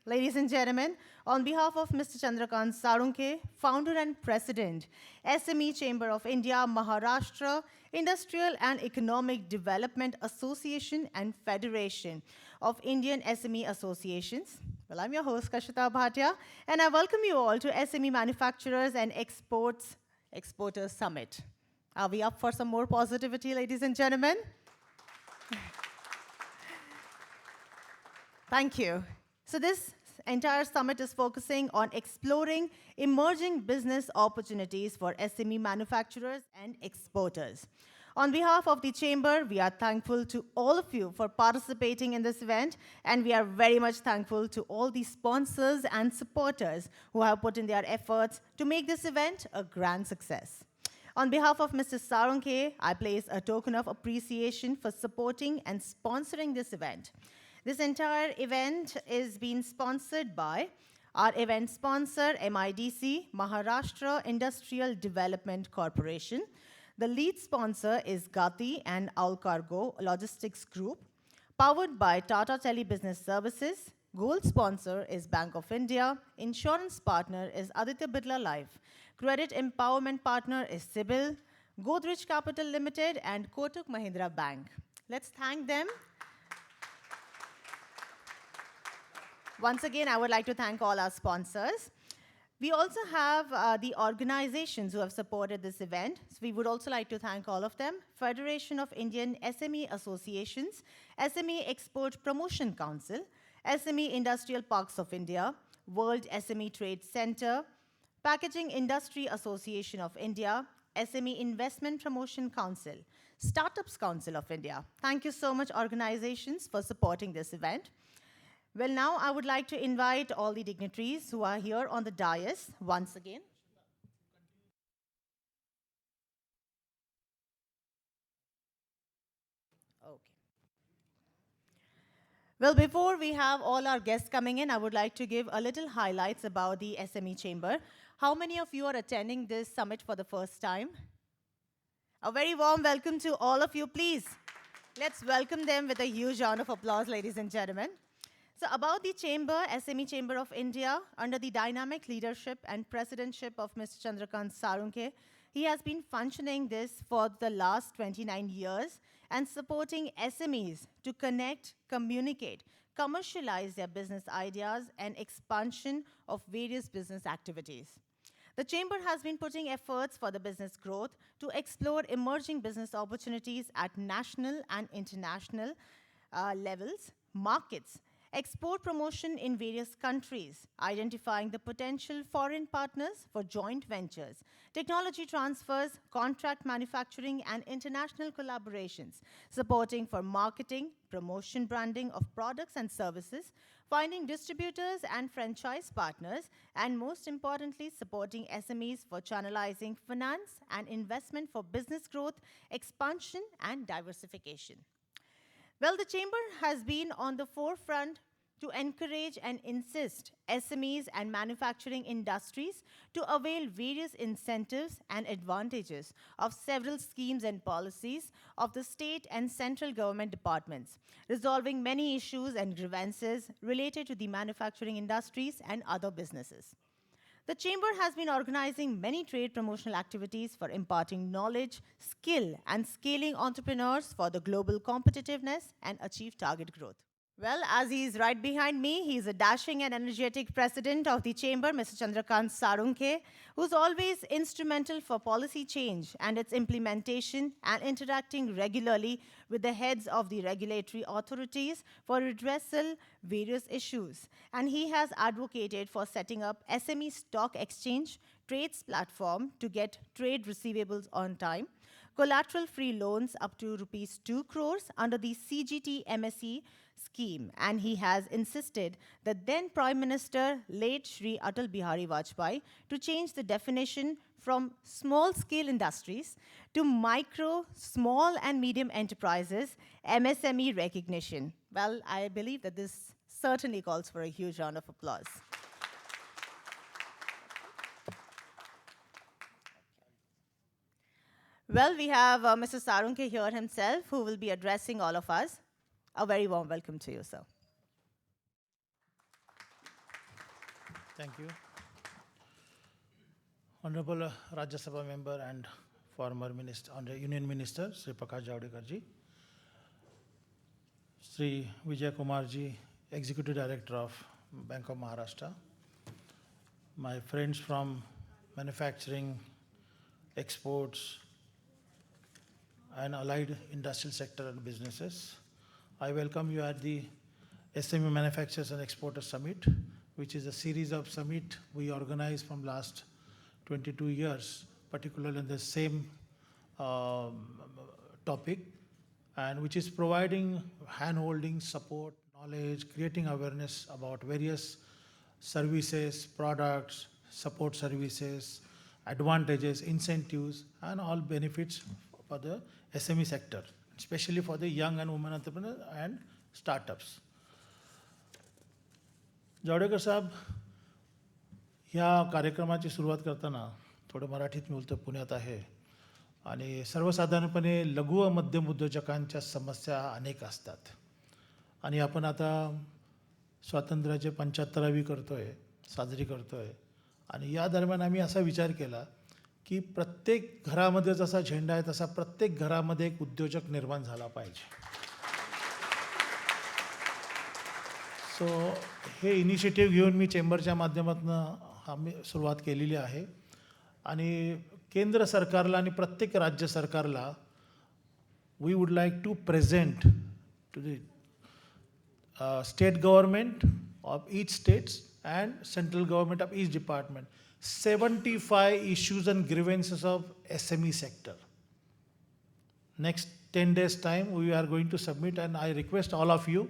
Ladies and gentlemen, on behalf of Mr. Chandrakant Sarunke, founder and president, SME Chamber of India, Maharashtra, Industrial and Economic Development Association and Federation of Indian SME Associations. Well, I'm your host, Kashita Bhatia, and I welcome you all to SME Manufacturers and Exporters Summit. Are we up for some more positivity, ladies and gentlemen? Thank you. So this entire summit is focusing on exploring emerging business opportunities for SME manufacturers and exporters. On behalf of the Chamber, we are thankful to all of you for participating in this event, and we are very much thankful to all the sponsors and supporters who have put in their efforts to make this event a grand success. On behalf of Mr. Sarunke, I place a token of appreciation for supporting and sponsoring this event. This entire event is being sponsored by our event sponsor, MIDC, Maharashtra Industrial Development Corporation. The lead sponsor is Gati and Owl Cargo Logistics Group. Powered by Tata Telebusiness Services. Gold sponsor is Bank of India. Insurance partner is Aditya Birla Life. Credit empowerment partner is Sibyl. Godrej Capital Limited and Kotak Mahindra Bank. Let's thank them. Once again, I would like to thank all our sponsors. We also have the organizations who have supported this event. So we would also like to thank all of them. Federation of Indian SME Associations, SME Export Promotion Council, SME Industrial Parks of India, World SME Trade Center, Packaging Industry Association of India, SME Investment Promotion Council, Startups Council of India. Thank you so much, organizations, for supporting this event. Well, now I would like to invite all the dignitaries who are here on the dais once again. Okay. Well, before we have all our guests coming in, I would like to give a little highlights about the SME Chamber. How many of you are attending this summit for the first time? A very warm welcome to all of you, please. Let's welcome them with a huge round of applause, ladies and gentlemen. So about the Chamber, SME Chamber of India, under the dynamic leadership and presidentship of Mr. Chandrakant Sarunke, he has been functioning this for the last 29 years and supporting SMEs to connect, communicate, commercialize their business ideas and expansion of various business activities. The Chamber has been putting efforts for the business growth to explore emerging business opportunities at national and international levels, markets, export promotion in various countries, identifying the potential foreign partners for joint ventures, technology transfers, contract manufacturing, and international collaborations, supporting for marketing, promotion, branding of products and services, finding distributors and franchise partners, and most importantly, supporting SMEs for channelizing finance and investment for business growth, expansion, and diversification. Well, the Chamber has been on the forefront to encourage and insist SMEs and manufacturing industries to avail various incentives and advantages of several schemes and policies of the state and central government departments, resolving many issues and grievances related to the manufacturing industries and other businesses. The Chamber has been organizing many trade promotional activities for imparting knowledge, skill, and scaling entrepreneurs for the global competitiveness and achieve target growth. Well, as he is right behind me, he is a dashing and energetic president of the Chamber, Mr. Chandrakant Sarunke, who's always instrumental for policy change and its implementation and interacting regularly with the heads of the regulatory authorities for redressal various issues. And he has advocated for setting up SME stock exchange, trades platform to get trade receivables on time, collateral-free loans up to rupees 2 crores under the CGT MSE scheme. And he has insisted that then Prime Minister, late Shri Atal Bihari Vajpayee, to change the definition from small-scale industries to micro, small, and medium enterprises, MSME recognition. Well, I believe that this certainly calls for a huge round of applause. Well, we have Mr. Sarunke here himself, who will be addressing all of us. A very warm welcome to you, sir. Thank you. Honorable Rajya Sabha member and former minister, Union Minister, Sri Prakash Javadekar ji, Sri Vijaya Kumar ji, Executive Director of Bank of Maharashtra, my friends from manufacturing, exports, and allied industrial sector and businesses. I welcome you at the SME Manufacturers and Exporters Summit, which is a series of summit we organize from last 22 years, particularly in the same topic, and which is providing hand-holding, support, knowledge, creating awareness about various services, products, support services, advantages, incentives, and all benefits for the SME sector, especially for the young and women entrepreneurs and startups. Javadekar साहेब, ह्या कार्यक्रमाची सुरुवात करताना थोडं मराठीत मी बोलतो, पुण्यात आहे आणि सर्वसाधारणपणे लघु व मध्यम उद्योजकांच्या समस्या अनेक असतात आणि आपण आता स्वातंत्र्याचे 75वी साजरी करतोय आणि या दरम्यान आम्ही असा विचार केला की प्रत्येक घरामध्ये जसा झेंडा आहे तसा प्रत्येक घरामध्ये एक उद्योजक निर्माण झाला पाहिजे. सो हे इनिशिएटिव्ह घेऊन मी चेंबरच्या माध्यमातून आम्ही सुरुवात केलेली आहे आणि केंद्र सरकारला आणि प्रत्येक राज्य सरकारला we would like to present to the state government of each states and central government of each department 75 issues and grievances of SME sector. Next 10 days time we are going to submit, and I request all of you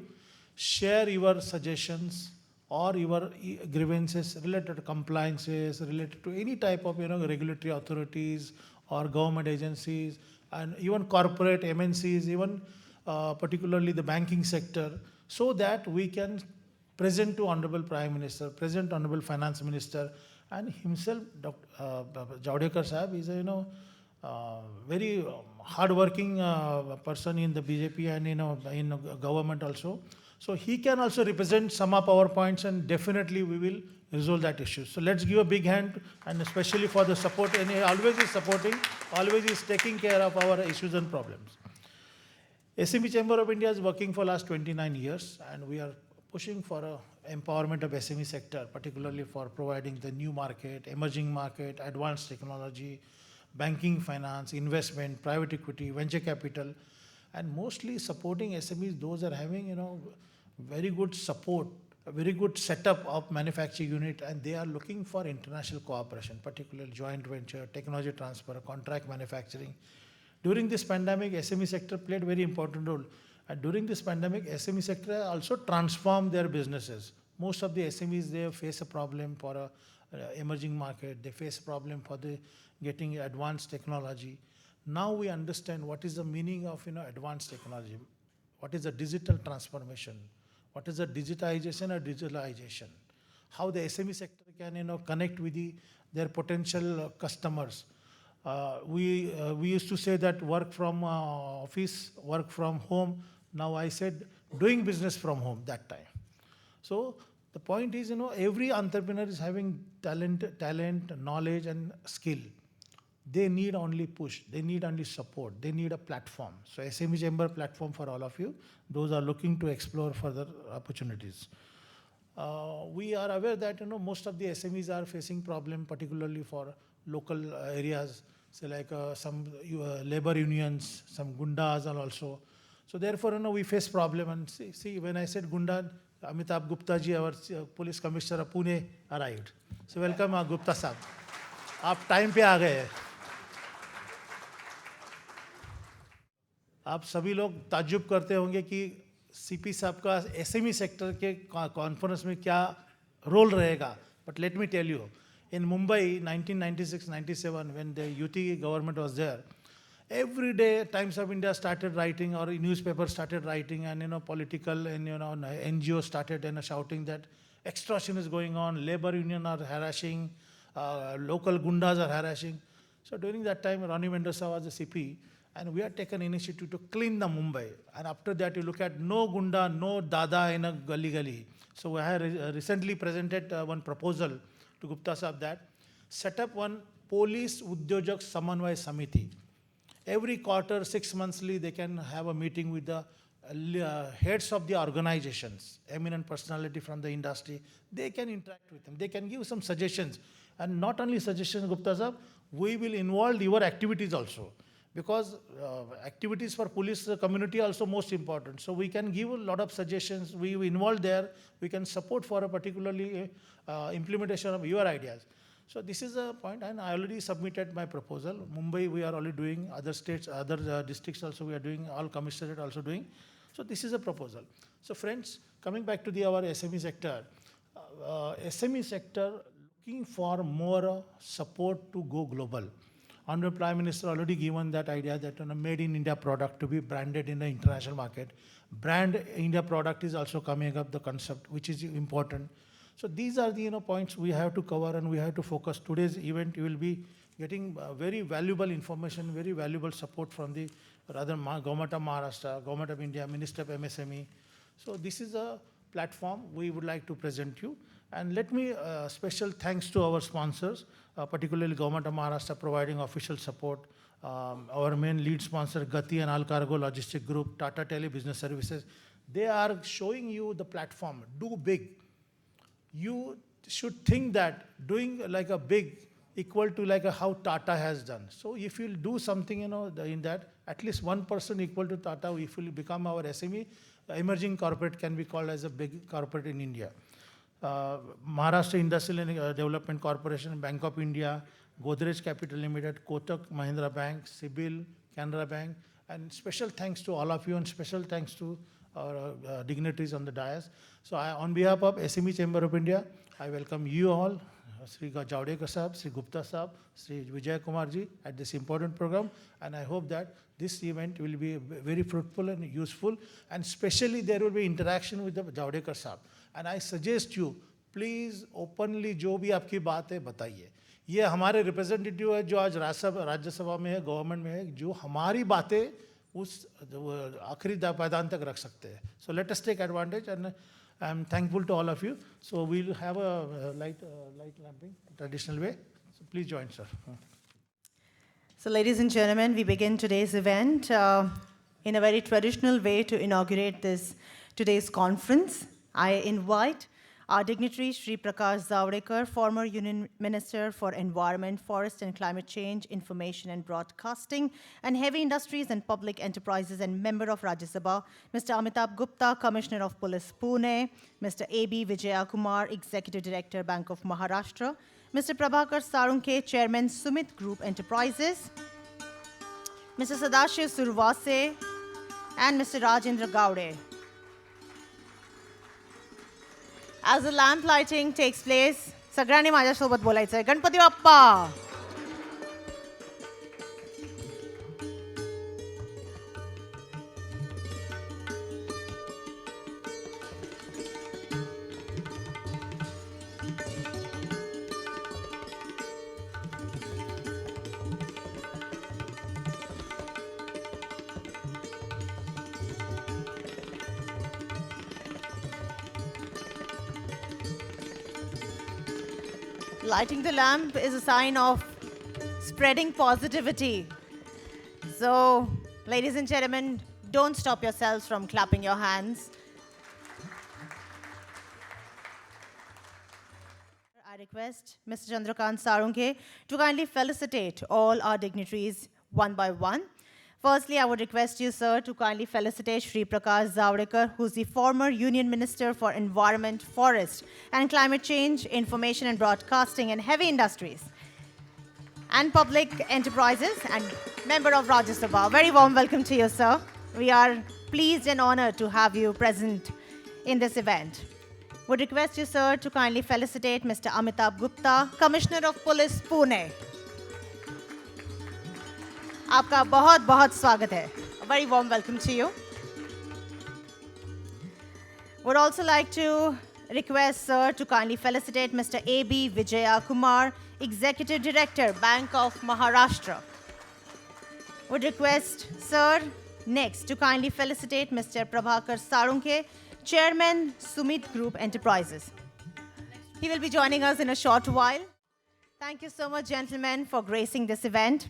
share your suggestions or your grievances related to compliances, related to any type of regulatory authorities or government agencies and even corporate MNCs, even particularly the banking sector, so that we can present to Honorable Prime Minister, present Honorable Finance Minister, and himself, Dr. Javadekar Sahab is a very hard-working person in the BJP and in government also. So he can also represent some of our points, and definitely we will resolve that issue. So let's give a big hand, and especially for the support, and he always is supporting, always is taking care of our issues and problems. SME Chamber of India is working for last 29 years, and we are pushing for empowerment of SME sector, particularly for providing the new market, emerging market, advanced technology, banking, finance, investment, private equity, venture capital, and mostly supporting SMEs. Those are having very good support, a very good setup of manufacturing unit, and they are looking for international cooperation, particularly joint venture, technology transfer, contract manufacturing. During this pandemic, SME sector played very important role. And during this pandemic, SME sector also transformed their businesses. Most of the SMEs, they face a problem for a emerging market. They face a problem for the getting advanced technology. Now we understand what is the meaning of advanced technology. What is the digital transformation? What is the digitization or digitalization? How the SME sector can connect with their potential customers. We used to say that work from office, work from home. Now I said doing business from home that time. So the point is, every entrepreneur is having talent, knowledge, and skill. They need only push. They need only support. They need a platform. So SME Chamber platform for all of you. Those are looking to explore further opportunities. We are aware that most of the SMEs are facing problem, particularly for local areas, say like some labor unions, some gundas are also. So therefore, we face problem. And see, when I said gunda, Amitabh Gupta ji, our police commissioner of Pune, arrived. So welcome, Gupta sahab. आप time पे आ गए. आप सभी लोग ताज्जुब करते होंगे कि सीपी साहब का एसएमई सेक्टर के कॉन्फ्रेंस में क्या रोल रहेगा. But let me tell you, in Mumbai, 1996-97, when the UT government was there, every day Times of India started writing, or newspaper started writing, and political and NGO started shouting that extortion is going on, labor union are harassing, local gundas are harassing. So during that time, Ronnie Mendoza was the CP, And we have taken initiative to clean the Mumbai. And after that, you look at no gunda, no dada in a gully. So we have recently presented one proposal to Gupta Sahab that set up one police Udyojak Samanvay Samiti. Every quarter, 6 monthly, they can have a meeting with the heads of the organizations, eminent personality from the industry. They can interact with them. They can give some suggestions. And not only suggestions, Gupta Sahab, we will involve your activities also. Because activities for police community are also most important. So we can give a lot of suggestions. We involve there. We can support for a particularly implementation of your ideas. So this is a point, and I already submitted my proposal. Mumbai, we are already doing. Other states, other districts also we are doing. All commissioners also doing. So this is a proposal. So friends, coming back to our SME sector, SME sector looking for more support to go global. Honorable Prime Minister already given that idea that a made in India product to be branded in the international market. Brand India product is also coming up the concept, which is important. So these are the points we have to cover and we have to focus. Today's event you will be getting very valuable information, very valuable support from the Government of Maharashtra, Government of India, Minister of MSME. So this is a platform we would like to present you. And let me special thanks to our sponsors, particularly Government of Maharashtra providing official support. Our main lead sponsor, Gati and All Cargo Logistic Group, Tata Tele Business Services. They are showing you the platform. Do big. You should think that doing like a big equal to like a how Tata has done. So if you do something, in that, at least one person equal to Tata, if you become our SME, emerging corporate can be called as a big corporate in India. Maharashtra Industrial and Development Corporation, Bank of India, Godrej Capital Limited, Kotak Mahindra Bank, Sibil, Canara Bank, and special thanks to all of you and special thanks to our dignitaries on the dais. So on behalf of SME Chamber of India, I welcome you all, Sri Javadekar Sahab, Sri Gupta Sahab, Sri Vijaya Kumar ji at this important program, and I hope that this event will be very fruitful and useful, and especially there will be interaction with the Javadekar Sahab. And I suggest you, please openly जो भी आपकी बात है बताइए. ये हमारे representative है जो आज राज्यसभा में है, गवर्नमेंट में है, जो हमारी बातें उस आखिरी पायदान तक रख सकते हैं. So let us take advantage, and I'm thankful to all of you. So we'll have a light lamping traditional way. So please join, sir. So ladies and gentlemen, we begin today's event in a very traditional way to inaugurate today's conference. I invite our dignitary Shri Prakash Zavadekar, former Union Minister for Environment, Forest and Climate Change, Information and Broadcasting, and Heavy Industries and Public Enterprises, and member of Rajya Sabha, Mr. Amitabh Gupta, Commissioner of Police, Pune, Mr. A.B. Vijaya Kumar, Executive Director, Bank of Maharashtra, Mr. Prabhakar Sarunke, Chairman, Sumit Group Enterprises, Mr. Sadashiv Survase, and Mr. Rajendra Gowde. As the lamp lighting takes place, सगळ्यांनी माझ्यासोबत बोलायचं आहे. Ganpati Bappa. Lighting the lamp is a sign of spreading positivity. So, ladies and gentlemen, don't stop yourselves from clapping your hands. I request Mr. Chandrakant Sarunke to kindly felicitate all our dignitaries one by one. Firstly, I would request you, sir, to kindly felicitate Shri Prakash Zavadekar, who's the former Union Minister for Environment, Forest and Climate Change, Information and Broadcasting, and Heavy Industries and Public Enterprises, and member of Rajya Sabha. Very warm welcome to you, sir. We are pleased and honored to have you present in this event. Would request you, sir, to kindly felicitate Mr. Amitabh Gupta, Commissioner of Police, Pune. आपका बहुत बहुत स्वागत है. A very warm welcome to you. Would also like to request sir to kindly felicitate Mr. A.B. Vijaya Kumar, Executive Director, Bank of Maharashtra. Would request Sir next to kindly felicitate Mr. Prabhakar Sarunke, Chairman, Sumit Group Enterprises. He will be joining us in a short while. Thank you so much, gentlemen, for gracing this event.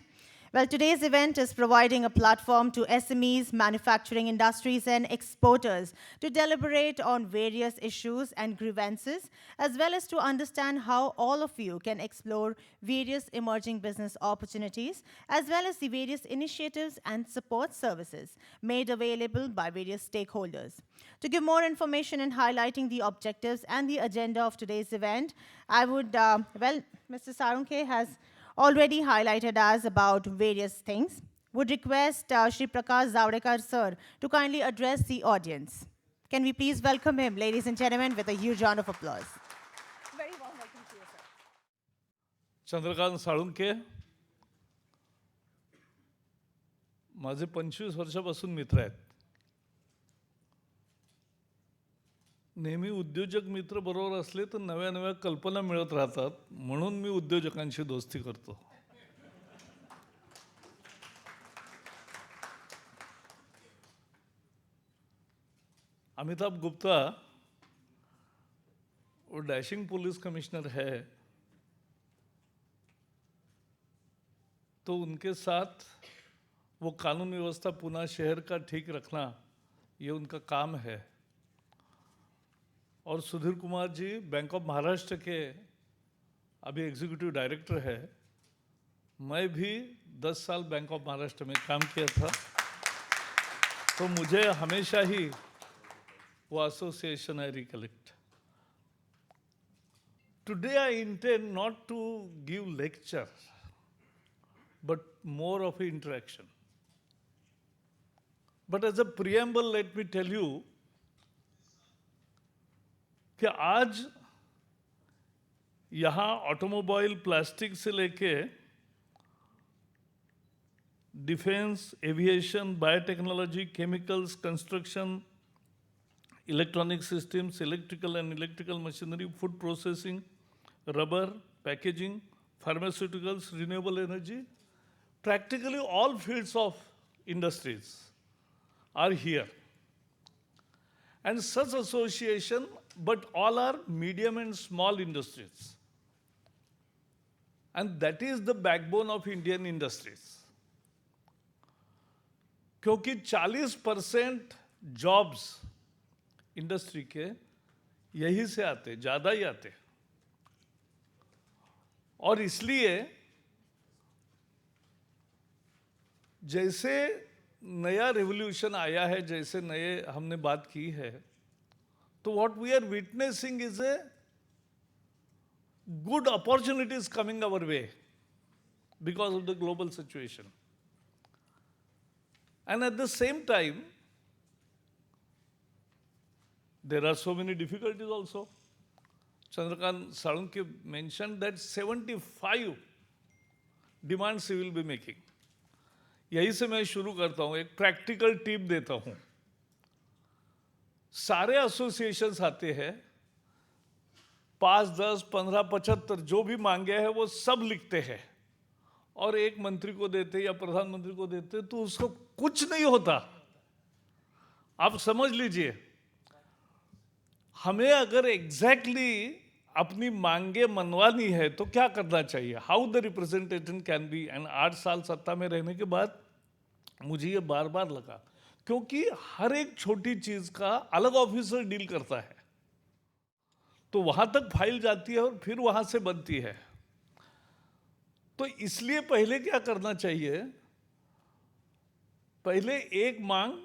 Well, today's event is providing a platform to SMEs, manufacturing industries, and exporters to deliberate on various issues and grievances, as well as to understand how all of you can explore various emerging business opportunities, as well as the various initiatives and support services made available by various stakeholders. To give more information and highlighting the objectives and the agenda of today's event, I would, Mr. Sarunke has already highlighted us about various things. Would request Shri Prakash Zavadekar sir to kindly address the audience. Can we please welcome him, ladies and gentlemen, with a huge round of applause. Very warm welcome to you, sir. Chandrakant Salunke माझे 25 वर्षापासून मित्र आहेत. नेहमी उद्योजक मित्र बरोबर असले तर नव्या नव्या कल्पना मिळत राहतात, म्हणून मी उद्योजकांशी दोस्ती करतो. अमिताभ गुप्ता वो डैशिंग पुलिस कमिश्नर है, तो उनके साथ वो कानून व्यवस्था पुनः शहर का ठीक रखना ये उनका काम है. और सुधीर कुमार जी बैंक ऑफ महाराष्ट्र के अभी एग्जीक्यूटिव डायरेक्टर है. मैं भी 10 साल बैंक ऑफ महाराष्ट्र में काम किया था, तो मुझे हमेशा ही वो association I recollect. Today I intend not to give lecture but more of interaction. But as a preamble, let me tell you कि आज यहाँ ऑटोमोबाइल प्लास्टिक से लेके defence, aviation, biotechnology, chemicals, construction, electronic systems, electrical and electrical machinery, food processing, rubber, packaging, pharmaceuticals, renewable energy, practically all fields of industries are here. And such association, but all are medium and small industries. And that is the backbone of Indian industries. क्योंकि 40% jobs industry के यही से आते, ज़्यादा ही आते. और इसलिए जैसे नया रेवोल्यूशन आया है, जैसे नए हमने बात की है, तो what we are witnessing is a good opportunities coming our way because of the global situation. And at the same time there are so many difficulties also. Chandrakant Sarunke mentioned that 75 demands he will be making. यही से मैं शुरू करता हूँ, एक practical tip देता हूँ. सारे एसोसिएशंस आते हैं, 5, 10, 15, 75 जो भी मांगे हैं वो सब लिखते हैं और एक मंत्री को देते या प्रधानमंत्री को देते, तो उसको कुछ नहीं होता. आप समझ लीजिए, हमें अगर एग्जैक्टली अपनी मांगे मनवानी है तो क्या करना चाहिए, how the representation can be. And 8 साल सत्ता में रहने के बाद मुझे ये बार बार लगा, क्योंकि हर एक छोटी चीज का अलग ऑफिसर डील करता है, तो वहां तक फाइल जाती है और फिर वहां से बनती है. तो इसलिए पहले क्या करना चाहिए, पहले एक मांग,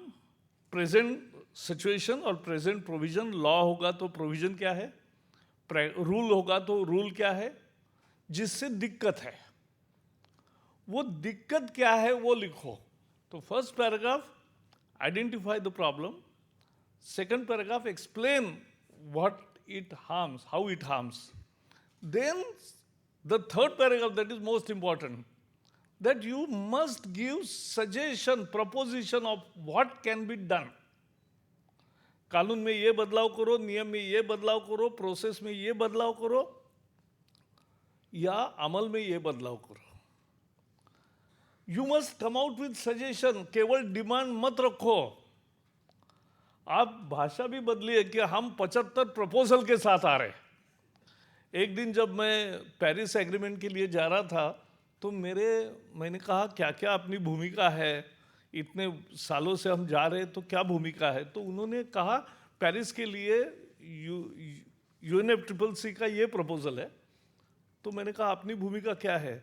प्रेजेंट सिचुएशन और प्रेजेंट प्रोविजन. लॉ होगा तो प्रोविजन क्या है, रूल होगा तो रूल क्या है, जिससे दिक्कत है वो दिक्कत क्या है वो लिखो. तो first paragraph identify the problem, second paragraph explain what it harms, how it harms. Then the third paragraph, that is most important, that you must give suggestion, proposition of what can be done. कानून में ये बदलाव करो, नियम में ये बदलाव करो, प्रोसेस में ये बदलाव करो, या अमल में ये बदलाव करो. You must come out with suggestion, केवल डिमांड मत रखो। आप भाषा भी बदलिए कि हम 75 प्रपोजल के साथ आ रहे। एक दिन जब मैं पेरिस एग्रीमेंट के लिए जा रहा था तो मैंने कहा क्या क्या अपनी भूमिका है, इतने सालों से हम जा रहे तो क्या भूमिका है। तो उन्होंने कहा पेरिस के लिए UNFCCC का ये प्रपोजल है। तो मैंने कहा अपनी भूमिका क्या है।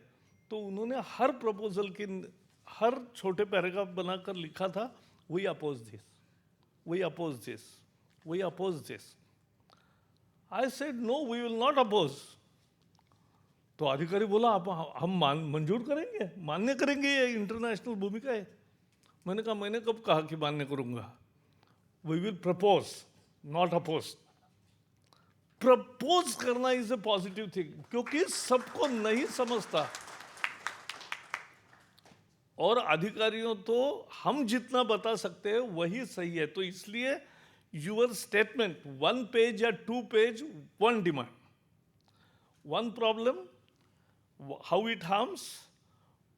तो उन्होंने हर प्रपोजल के हर छोटे पैराग्राफ बनाकर लिखा था, we oppose this, we oppose this, we oppose this. I said no, we will not oppose. तो अधिकारी बोला आप हम मंजूर करेंगे, मान्य करेंगे, ये इंटरनेशनल भूमिका है। मैंने कहा मैंने कब कहा कि मान्य करूंगा। We will propose, not oppose. Propose करना इज ए पॉजिटिव थिंग, क्योंकि सबको नहीं समझता। और अधिकारियों तो हम जितना बता सकते हैं वही सही है। तो इसलिए यूर स्टेटमेंट 1 पेज या 2 page, 1 demand, 1 problem, how it harms,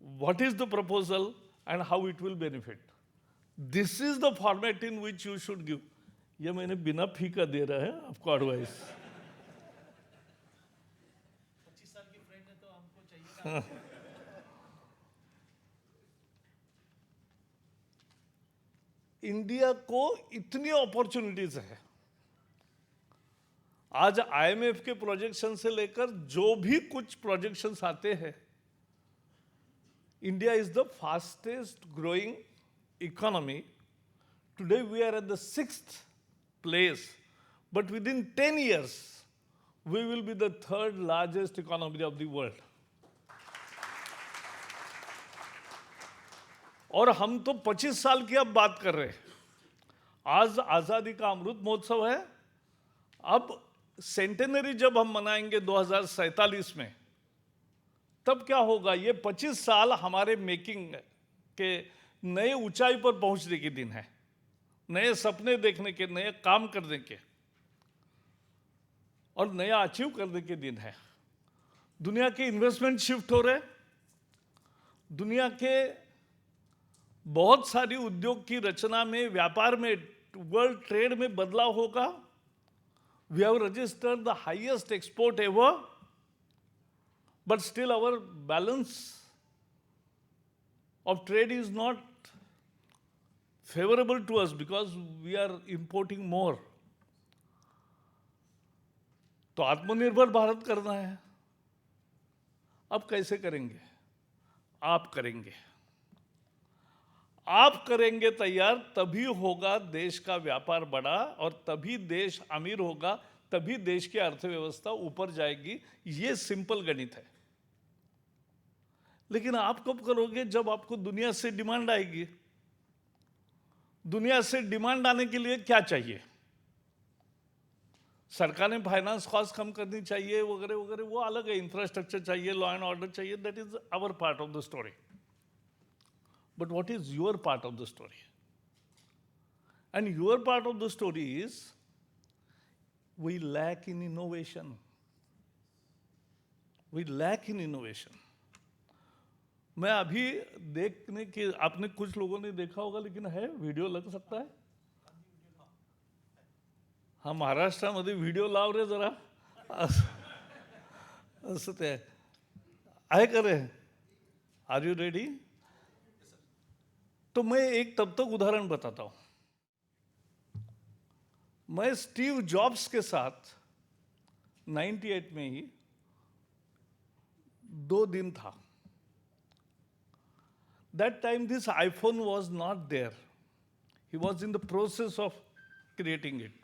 what is the proposal and how it will benefit. This is the format in which you should give. ये मैंने बिना फी का दे रहा है आपको एडवाइस। 25 साल की फ्रेंड है तो हमको चाहिए। इंडिया को इतनी अपॉर्चुनिटीज है। आज IMF के प्रोजेक्शन से लेकर जो भी कुछ प्रोजेक्शंस आते हैं, India is the fastest growing economy. Today we are at the 6th place, but within 10 years, we will be the 3rd largest economy of the world. और हम तो 25 साल की अब बात कर रहे हैं। आज आज़ादी का अमृत महोत्सव है। अब सेंटेनरी जब हम मनाएंगे 2047 में, तब क्या होगा? ये 25 साल हमारे मेकिंग के नए ऊंचाई पर पहुंचने के दिन है, नए सपने देखने के, नए काम करने के और नया अचीव करने के दिन है। दुनिया के इन्वेस्टमेंट शिफ्ट हो रहे, दुनिया के बहुत सारी उद्योग की रचना में, व्यापार में, वर्ल्ड ट्रेड में बदलाव होगा। We have registered the highest export ever, but still our balance of trade is not favorable to us because we are importing more. तो आत्मनिर्भर भारत करना है। अब कैसे करेंगे? आप करेंगे, आप करेंगे तैयार, तभी होगा देश का व्यापार बड़ा और तभी देश अमीर होगा, तभी देश की अर्थव्यवस्था ऊपर जाएगी। ये सिंपल गणित है। लेकिन आप कब करोगे? जब आपको दुनिया से डिमांड आएगी। दुनिया से डिमांड आने के लिए क्या चाहिए? सरकार ने फाइनेंस कॉस्ट कम करनी चाहिए वगैरह वगैरह, वो अलग है। इंफ्रास्ट्रक्चर चाहिए, लॉ एंड ऑर्डर चाहिए, that is our part of the story. But what is your part of the story? And your part of the story is we lack in innovation. We lack in innovation. मैं अभी देखने के, आपने कुछ लोगों ने देखा होगा, लेकिन है वीडियो लग सकता है। हाँ, महाराष्ट्रामध्ये व्हिडिओ लाव रे जरा, असं ते आहे का रे? Are you ready? तो मैं एक तब तक उदाहरण बताता हूं। मैं स्टीव जॉब्स के साथ 98 में ही 2 दिन था। That time this iPhone was not there. He was in the process of creating it.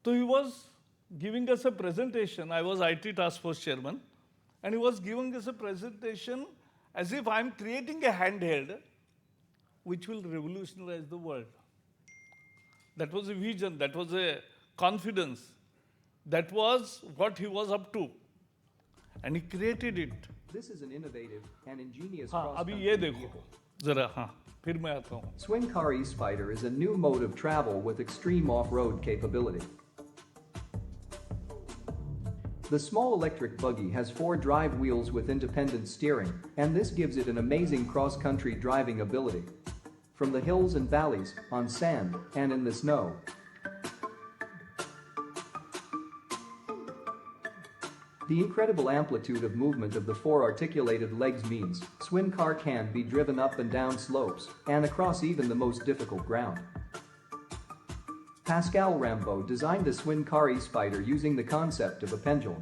So he was giving us a presentation. I was IT task force chairman, and he was giving us a presentation as if I'm creating a handheld which will revolutionize the world. That was a vision, that was a confidence, that was what he was up to. And he created it. This is an innovative and ingenious हाँ, अभी ये देखो जरा, हाँ, फिर मैं आता हूँ। Swing Car E-Spider is a new mode of travel with extreme off-road capability. The small electric buggy has 4 drive wheels with independent steering, and this gives it an amazing cross-country driving ability. From the hills and valleys, on sand, and in the snow. The incredible amplitude of movement of the 4 articulated legs means Swin car can be driven up and down slopes and across even the most difficult ground. Pascal Rambaud designed the Swin car e-Spider using the concept of a pendulum.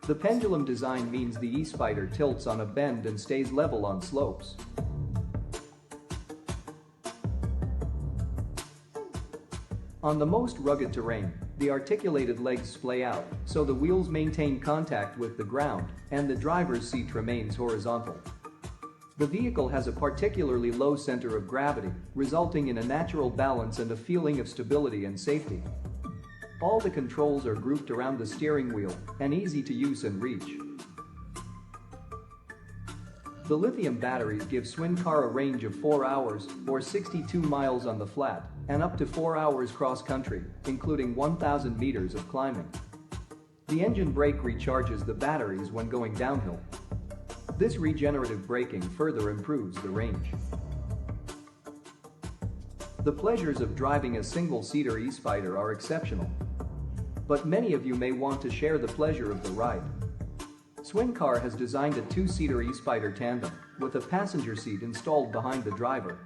The pendulum design means the e-Spider tilts on a bend and stays level on slopes. On the most rugged terrain, the articulated legs splay out, so the wheels maintain contact with the ground, and the driver's seat remains horizontal. The vehicle has a particularly low center of gravity, resulting in a natural balance and a feeling of stability and safety. All the controls are grouped around the steering wheel, and easy to use and reach. The lithium batteries give Swin car a range of 4 hours, or 62 miles on the flat, and up to 4 hours cross-country, including 1,000 meters of climbing. The engine brake recharges the batteries when going downhill. This regenerative braking further improves the range. The pleasures of driving a single-seater e-Spider are exceptional. But many of you may want to share the pleasure of the ride. Swin car has designed a 2-seater e-Spider tandem, with a passenger seat installed behind the driver.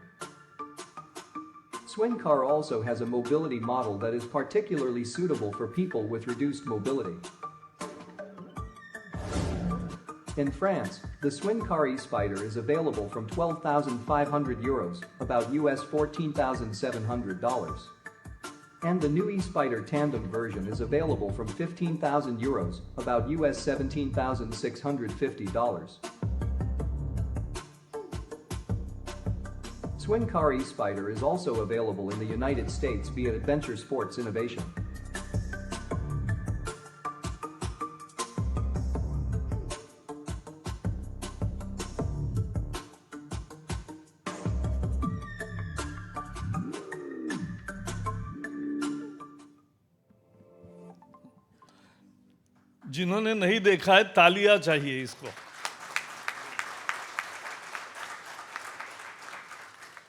Swin car also has a mobility model that is particularly suitable for people with reduced mobility. In France, the Swin car e-Spider is available from €12,500, about US $14,700. And the new e-Spider tandem version is available from €15,000, about US $17,650. Swin car e-Spider is also available in the United States via Adventure Sports Innovation. जिन्होंने नहीं देखा है तालियां चाहिए इसको।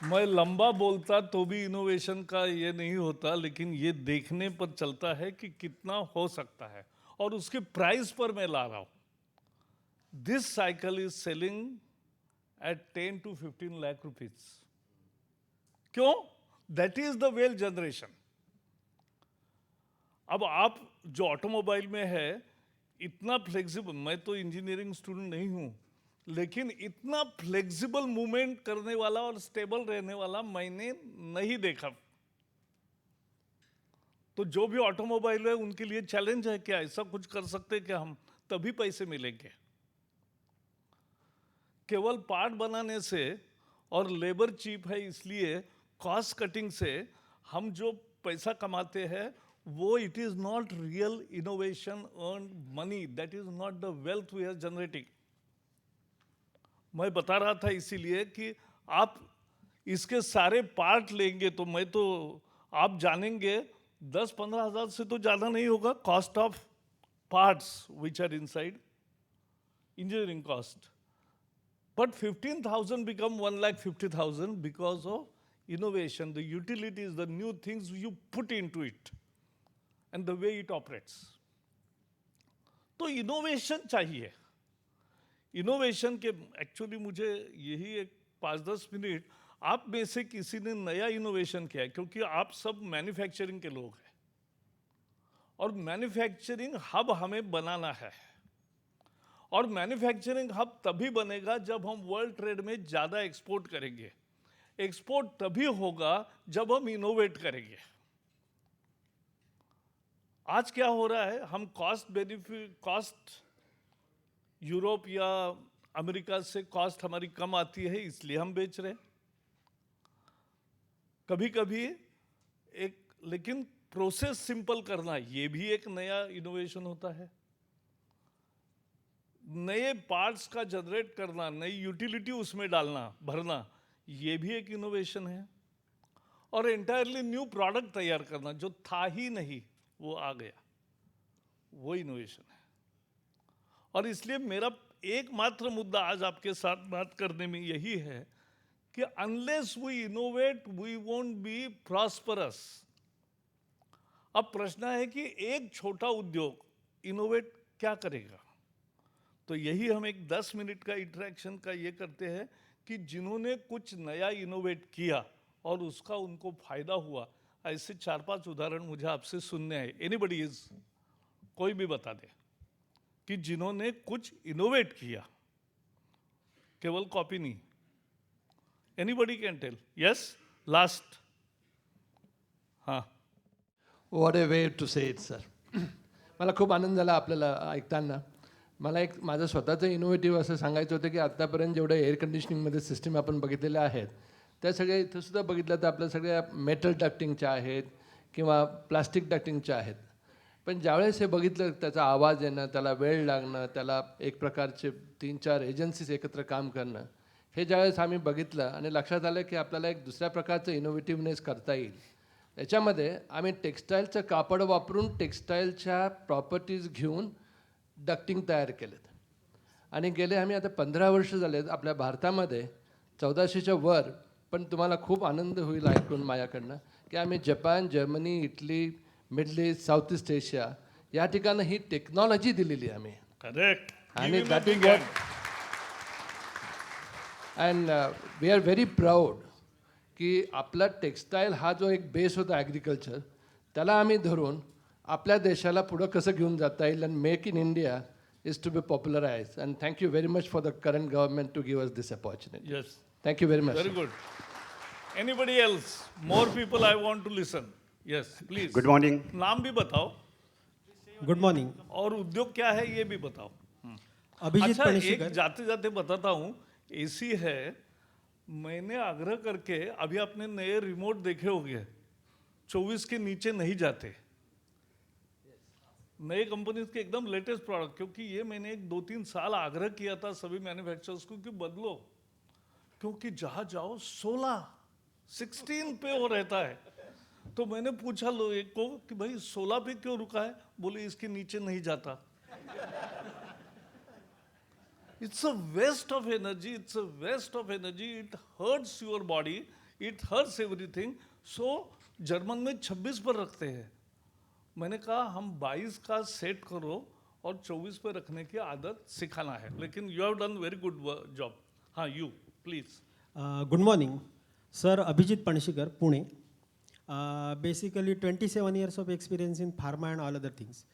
मैं लंबा बोलता तो भी इनोवेशन का ये नहीं होता, लेकिन ये देखने पर चलता है कि कितना हो सकता है और उसके प्राइस पर मैं ला रहा हूं। This cycle is selling at 10 to 15 lakh rupees. क्यों? That is the well generation. अब आप जो ऑटोमोबाइल में है, इतना फ्लेक्सिबल, मैं तो इंजीनियरिंग स्टूडेंट नहीं हूं, लेकिन इतना फ्लेक्सिबल मूवमेंट करने वाला और स्टेबल रहने वाला मैंने नहीं देखा। तो जो भी ऑटोमोबाइल है उनके लिए चैलेंज है, क्या ऐसा कुछ कर सकते हैं कि हम तभी पैसे मिलेंगे। केवल पार्ट बनाने से और लेबर चीप है, इसलिए कॉस्ट कटिंग से हम जो पैसा कमाते हैं वो it is not real innovation earn money, that is not the wealth we are generating. मैं बता रहा था इसीलिए कि आप इसके सारे पार्ट लेंगे तो आप जानेंगे 10-15 हज़ार से तो ज़्यादा नहीं होगा cost of parts which are inside engineering cost, but 15,000 become 1,50,000 because of innovation, the utilities, the new things you put into it and the way it operates. तो इनोवेशन चाहिए। इनोवेशन के एक्चुअली मुझे यही एक 5-10 मिनट, आप में से किसी ने नया इनोवेशन किया है, क्योंकि आप सब मैन्युफैक्चरिंग के लोग हैं और मैन्युफैक्चरिंग हब हमें बनाना है। और मैन्युफैक्चरिंग हब तभी बनेगा जब हम वर्ल्ड ट्रेड में ज़्यादा एक्सपोर्ट करेंगे। एक्सपोर्ट तभी होगा जब हम इनोवेट करेंगे। आज क्या हो रहा है, हम कॉस्ट यूरोप या अमेरिका से कॉस्ट हमारी कम आती है इसलिए हम बेच रहे हैं। कभी कभी लेकिन प्रोसेस सिंपल करना ये भी एक नया इनोवेशन होता है। नए पार्ट्स का जनरेट करना, नई यूटिलिटी उसमें डालना, भरना, ये भी एक इनोवेशन है। और एंटायरली न्यू प्रोडक्ट तैयार करना जो था ही नहीं वो आ गया, वो इनोवेशन है। और इसलिए मेरा एकमात्र मुद्दा आज आपके साथ बात करने में यही है कि unless we innovate we won't be prosperous. अब प्रश्न है कि एक छोटा उद्योग इनोवेट क्या करेगा? तो यही हम एक 10 मिनट का इंटरेक्शन का ये करते हैं कि जिन्होंने कुछ नया इनोवेट किया और उसका उनको फायदा हुआ, ऐसे 4-5 उदाहरण मुझे आपसे सुनने हैं। एनीबडी इज, कोई भी बता दे कि जिन्होंने कुछ इनोवेट किया, केवल कॉपी नहीं। Anybody can tell? Yes, last. हाँ, what a way to say it sir. मला खूप आनंद झाला आपल्याला ऐकताना. मला एक माझं स्वतःचं इनोव्हेटिव्ह असं सांगायचं होतं की आत्तापर्यंत जेवढ्या एअर कंडिशनिंगमध्ये सिस्टीम आपण बघितलेल्या आहेत त्या सगळ्या इथं सुद्धा बघितलं तर आपल्या सगळ्या मेटल डक्टिंगच्या आहेत किंवा प्लास्टिक डक्टिंगच्या आहेत. पण ज्यावेळेस हे बघितलं त्याचा आवाज येणं, त्याला वेळ लागणं, त्याला एक प्रकारचे 3-4 एजन्सीज एकत्र काम करणं, हे ज्यावेळेस आम्ही बघितलं आणि लक्षात आलं की आपल्याला एक दुसऱ्या प्रकारचं इनोव्हेटिव्हनेस करता येईल. याच्यामध्ये आम्ही टेक्स्टाईलचं कापड वापरून टेक्स्टाईलच्या प्रॉपर्टीज घेऊन डक्टिंग तयार केलेत आणि गेले आम्ही आता 15 वर्ष झालेत आपल्या भारतामध्ये 1400च्या वर. पण तुम्हाला खूप आनंद होईल ऐकून माझ्याकडनं की आम्ही Japan, Germany, Italy, Middle East, South East Asia या ठिकाणी ही टेक्नॉलॉजी दिलेली आहे आम्ही. करेक्ट. आणि that is what and we are very proud की आपला टेक्स्टाईल हा जो एक बेस होता ॲग्रिकल्चर त्याला आम्ही धरून आपल्या देशाला पुढं कसं घेऊन जाता येईल. And make in India is to be popularise. And thank you very much for the current government to give us this opportunity. Yes, thank you very much. Very good. Anybody else? More people I want to listen. Yes please. Good morning. नाम भी बताओ good morning. और उद्योग क्या है ये भी बताओ. अभिजीत अच्छा, एक पणशीकर. जाते जाते बताता हूँ, एसी है, मैंने आग्रह करके, अभी आपने नए रिमोट देखे होंगे 24 के नीचे नहीं जाते, नए कंपनीज के एकदम लेटेस्ट प्रोडक्ट. क्योंकि ये मैंने एक 2-3 साल आग्रह किया था सभी मैन्युफैक्चरर्स को कि बदलो, क्योंकि जहाँ जाओ 16 पे हो रहता है. तो मैंने पूछा लोग एक को कि भाई 16 पे क्यों रुका है? बोले इसके नीचे नहीं जाता. It's a waste of energy. It's a waste of energy. It hurts your body. It hurts everything. So German में 26 पर रखते हैं. मैंने कहा हम 22 का सेट करो और 24 पर रखने की आदत सिखाना है. लेकिन you have done very good job. हाँ, you please. Good morning sir. Abhijit Panshikar, Pune. Basically 27 years of experience in pharma and all other things.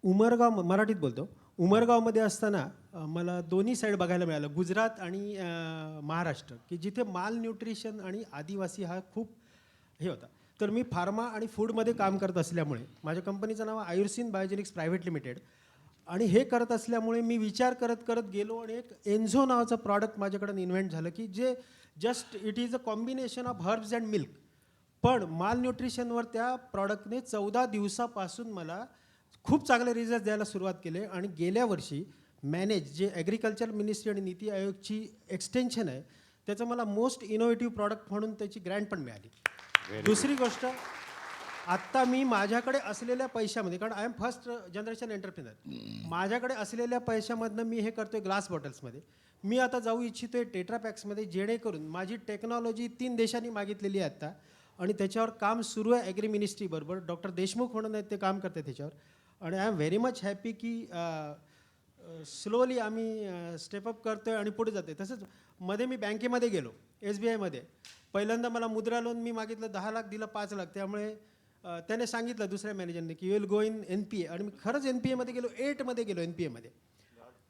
Umargaon, मराठीत बोलतो. उमरगावमध्ये असताना मला दोन्ही साईड बघायला मिळालं, गुजरात आणि महाराष्ट्र, की जिथे माल न्यूट्रिशन आणि आदिवासी हा खूप हे होता. तर मी फार्मा आणि फूडमध्ये काम करत असल्यामुळे, माझ्या कंपनीचं नाव आयुर्सिन बायोजेनिक्स प्रायव्हेट लिमिटेड, आणि हे करत असल्यामुळे मी विचार करत करत गेलो आणि एक एन्झो नावाचं प्रॉडक्ट माझ्याकडून इन्व्हेंट झालं की जे just it is a combination of herbs and milk. पण माल न्यूट्रिशनवर त्या प्रॉडक्टने 14 दिवसापासून मला खूप चांगले रिझल्ट द्यायला सुरुवात केले. आणि गेल्या वर्षी मॅनेज, जे ॲग्रिकल्चर मिनिस्ट्री आणि नीती आयोगची एक्सटेन्शन आहे, त्याचं मला मोस्ट इनोव्हेटिव्ह प्रॉडक्ट म्हणून त्याची ग्रँट पण मिळाली. दुसरी गोष्ट, आत्ता मी माझ्याकडे असलेल्या पैशामध्ये, कारण I am first generation entrepreneur, माझ्याकडे असलेल्या पैशामधनं मी हे करतोय ग्लास बॉटल्समध्ये. मी आता जाऊ इच्छितोय टेट्रापॅक्समध्ये, जेणेकरून माझी टेक्नॉलॉजी 3 देशांनी मागितलेली आहे आत्ता, आणि त्याच्यावर काम सुरू आहे ॲग्री मिनिस्ट्रीबरोबर. डॉक्टर देशमुख म्हणून आहेत, ते काम करते त्याच्यावर. आणि I am very much happy की स्लोली आम्ही स्टेपअप करतो आहे आणि पुढे जातो आहे. तसंच मध्ये मी बँकेमध्ये गेलो, SBIमध्ये. पहिल्यांदा मला मुद्रा लोन मी मागितलं, 10 लाख दिलं, 5 लाख. त्यामुळे त्याने सांगितलं दुसऱ्या मॅनेजरने की you will go in NPA. आणि मी खरंच NPAमध्ये गेलो, 8मध्ये गेलो NPAमध्ये.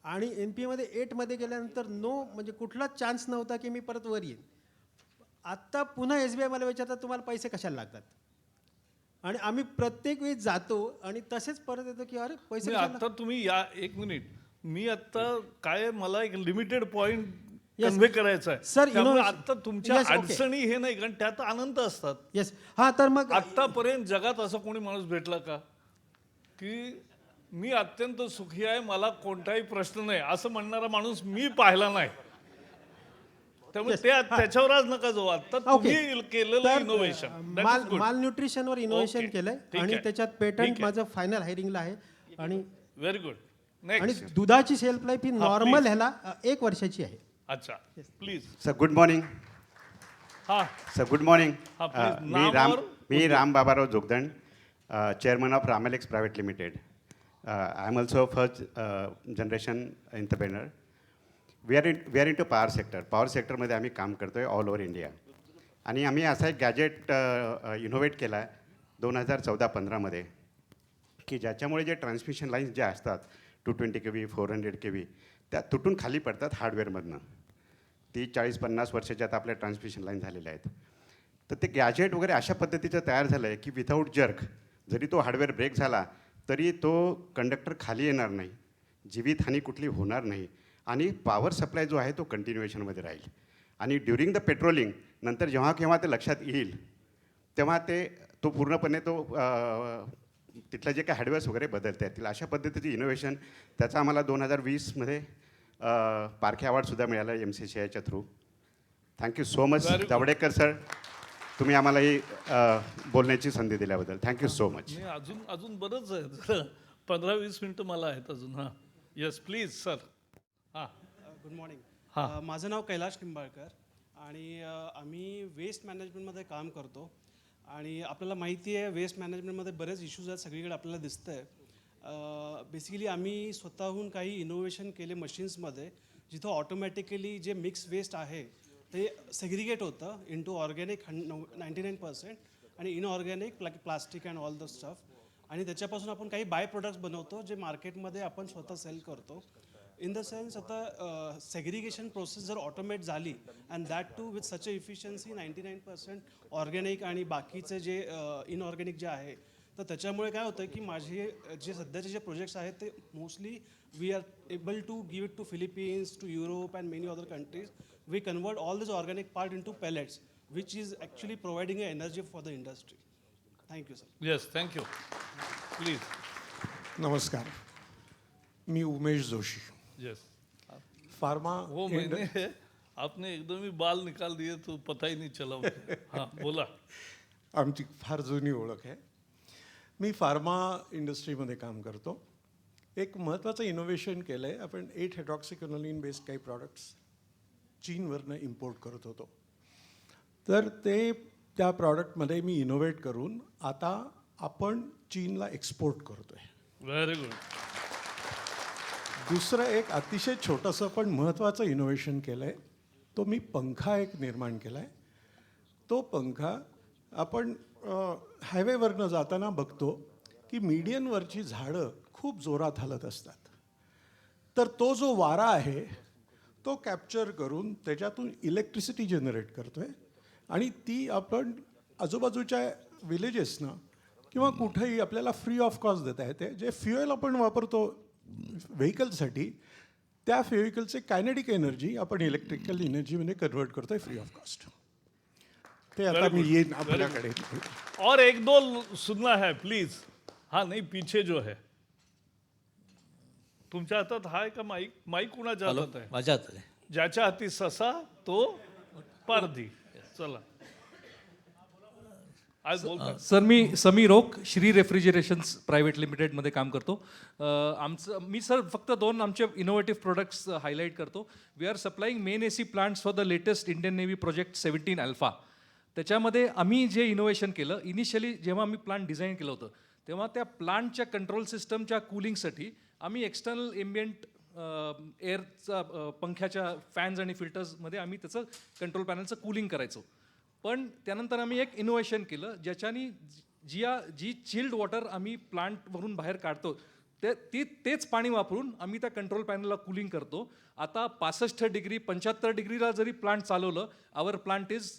आणि NPAमध्ये 8मध्ये गेल्यानंतर म्हणजे कुठलाच चान्स नव्हता की मी परत वर येईन. आत्ता पुन्हा SBI मला विचारतात तुम्हाला पैसे कशाला लागतात, आणि आम्ही प्रत्येक वेळी जातो आणि तसेच परत येतो की अरे पैसे आता तुम्ही या, एक मिनिट, मी आता काय, मला एक लिमिटेड पॉइंट कन्व्हे करायचा आहे सर. आता तुमच्या अडचणी हे नाही, कारण त्यात आनंद असतात. येस. हां, तर मग आतापर्यंत जगात असा कोणी माणूस भेटला का की मी अत्यंत सुखी आहे, मला कोणताही प्रश्न नाही, असं म्हणणारा माणूस मी पाहिला नाही. त्यामुळे त्याच्यावर आज नका जाऊ. आता तुम्ही केलेलं इनोव्हेशन, माल न्यूट्रिशनवर इनोव्हेशन केलंय आणि त्याच्यात पेटंट माझं फायनल हायरिंगला आहे. आणि व्हेरी गुड. आणि नेक्स्ट दुधाची शेल्फ लाईफ ही नॉर्मल ह्याला 1 वर्षाची आहे. अच्छा प्लीज सर गुड मॉर्निंग. हाँ सर गुड मॉर्निंग. हाँ, please, मी नाम राम और मी Ram Babarao Jogdand, chairman of Ramelex private limited. I am also first generation entrepreneur. We are in to power sector. Power सेक्टरमध्ये आम्ही काम करतो आहे ऑल ओव्हर इंडिया. आणि आम्ही असा एक गॅजेट इनोव्हेट केला आहे 2014-15मध्ये, की ज्याच्यामुळे जे ट्रान्समिशन लाईन्स ज्या असतात 220 kV 400 kV त्या तुटून खाली पडतात हार्डवेअरमधनं. 30-40-50 वर्षाच्या आता आपल्या ट्रान्समिशन लाईन झालेल्या आहेत. तर ते गॅजेट वगैरे अशा पद्धतीचं तयार झालं आहे की विथआउट जर्क जरी तो हार्डवेअर ब्रेक झाला तरी तो कंडक्टर खाली येणार नाही, जीवितहानी कुठली होणार नाही आणि पॉवर सप्लाय जो आहे तो कंटिन्युएशनमध्ये राहील. आणि ड्युरिंग द पेट्रोलिंग नंतर जेव्हा केव्हा ते लक्षात येईल तेव्हा तो पूर्णपणे तिथलं जे काही हार्डवेअर्स वगैरे बदलता येतील अशा पद्धतीचे इनोव्हेशन. त्याचा आम्हाला 2020मध्ये पारखे अवॉर्डसुद्धा मिळाला MCCIच्या through. Thank you so much Javadekar sir, तुम्ही आम्हाला ही बोलण्याची संधी दिल्याबद्दल थँक्यू सो मच. नाही अजून बरंच आहे 15-20 मिनटं मला आहेत अजून. हां येस प्लीज सर. हां गुड मॉर्निंग. हां. माझं नाव कैलाश निंबाळकर आणि आम्ही वेस्ट मॅनेजमेंटमध्ये काम करतो. आणि आपल्याला माहिती आहे वेस्ट मॅनेजमेंटमध्ये बरेच इश्यूज आहेत, सगळीकडे आपल्याला दिसतं आहे. बेसिकली आम्ही स्वतःहून काही इनोव्हेशन केले मशीन्समध्ये, जिथं ऑटोमॅटिकली जे मिक्स वेस्ट आहे ते सेग्रिगेट होतं इंटू ऑर्गॅनिक 99% आणि inorganic like plastic and all the stuff. आणि त्याच्यापासून आपण काही बाय प्रोडक्ट्स बनवतो जे मार्केटमध्ये आपण स्वतः सेल करतो. इन द सेन्स आता सेग्रिगेशन प्रोसेस जर ऑटोमेट झाली and that too with such a efficiency 99% organic आणि बाकीचे जे इनऑर्गॅनिक जे आहे, तर त्याच्यामुळे काय होतं की माझे जे सध्याचे जे प्रोजेक्ट्स आहेत ते mostly we are able to give it to Philippines, to Europe and many other countries. We convert all this organic part into pellets which is actually providing a energy for the industry. Thank you, sir. Yes thank you please. नमस्कार, मी Umesh Joshi. Yes pharma वो मैंने आपने एकदम ही बाल निकाल दिए तो पता ही नहीं चला मुझे. हाँ बोला. आमची फार जुनी ओळख आहे. मी फार्मा इंडस्ट्रीमध्ये काम करतो. एक महत्त्वाचं इनोव्हेशन केलं आहे. आपण 8 हायड्रॉक्सिक्विनोलिन बेस्ड काही प्रॉडक्ट्स चीनवरनं इम्पोर्ट करत होतो. तर त्या प्रॉडक्टमध्ये मी इनोव्हेट करून आता आपण चीनला एक्सपोर्ट करतो आहे. Very good. दुसरं एक अतिशय छोटंसं पण महत्त्वाचं इनोव्हेशन केलं आहे. तो मी पंखा एक निर्माण केला आहे. तो पंखा आपण हायवेवरनं जाताना बघतो की मीडियनवरची झाडं खूप जोरात हलत असतात. तर तो जो वारा आहे तो कॅप्चर करून त्याच्यातून इलेक्ट्रिसिटी जनरेट करतो आहे आणि ती आपण आजूबाजूच्या विलेजेसना किंवा कुठेही आपल्याला फ्री ऑफ कॉस्ट देता येते. जे फ्युएल आपण वापरतो व्हेकलसाठी त्या व्हेकलचे कायनेटिक एनर्जी आपण इलेक्ट्रिकल एनर्जीमध्ये कन्वर्ट करतो आहे फ्री ऑफ कॉस्ट. ते आता मी येईन आपल्याकडे. और एक दो सुनना है प्लीज. हाँ नहीं पीछे जो है तुमच्या हातात आहे का माईक? माईक कुणाच्या हातात आहे? माझ्या हातात आहे. ज्याच्या हाती ससा तो पारधी. चला आज बोलतो. सर मी समीर ओक, श्री रेफ्रिजरेशन्स प्रायव्हेट लिमिटेडमध्ये काम करतो. मी सर फक्त 2 आमचे इनोव्हेटिव्ह प्रोडक्ट्स हायलाईट करतो. We are supplying main AC plants for the latest Indian Navy project 17 alpha. त्याच्यामध्ये आम्ही जे इनोव्हेशन केलं, इनिशियली जेव्हा आम्ही प्लांट डिझाईन केलं होतं तेव्हा त्या प्लांटच्या कंट्रोल सिस्टमच्या कूलिंगसाठी आम्ही एक्सटर्नल एम्बियंट एअरचा पंख्याच्या फॅन्स आणि फिल्टर्समध्ये आम्ही त्याचं कंट्रोल पॅनलचं कूलिंग करायचो. पण त्यानंतर आम्ही एक इनोव्हेशन केलं ज्याच्यानी जी चिल्ड वॉटर आम्ही प्लांटवरून बाहेर काढतो तेच पाणी वापरून आम्ही त्या कंट्रोल पॅनलला कूलिंग करतो. आता 65 डिग्री 75 डिग्रीला जरी प्लांट चालवलं, our plant is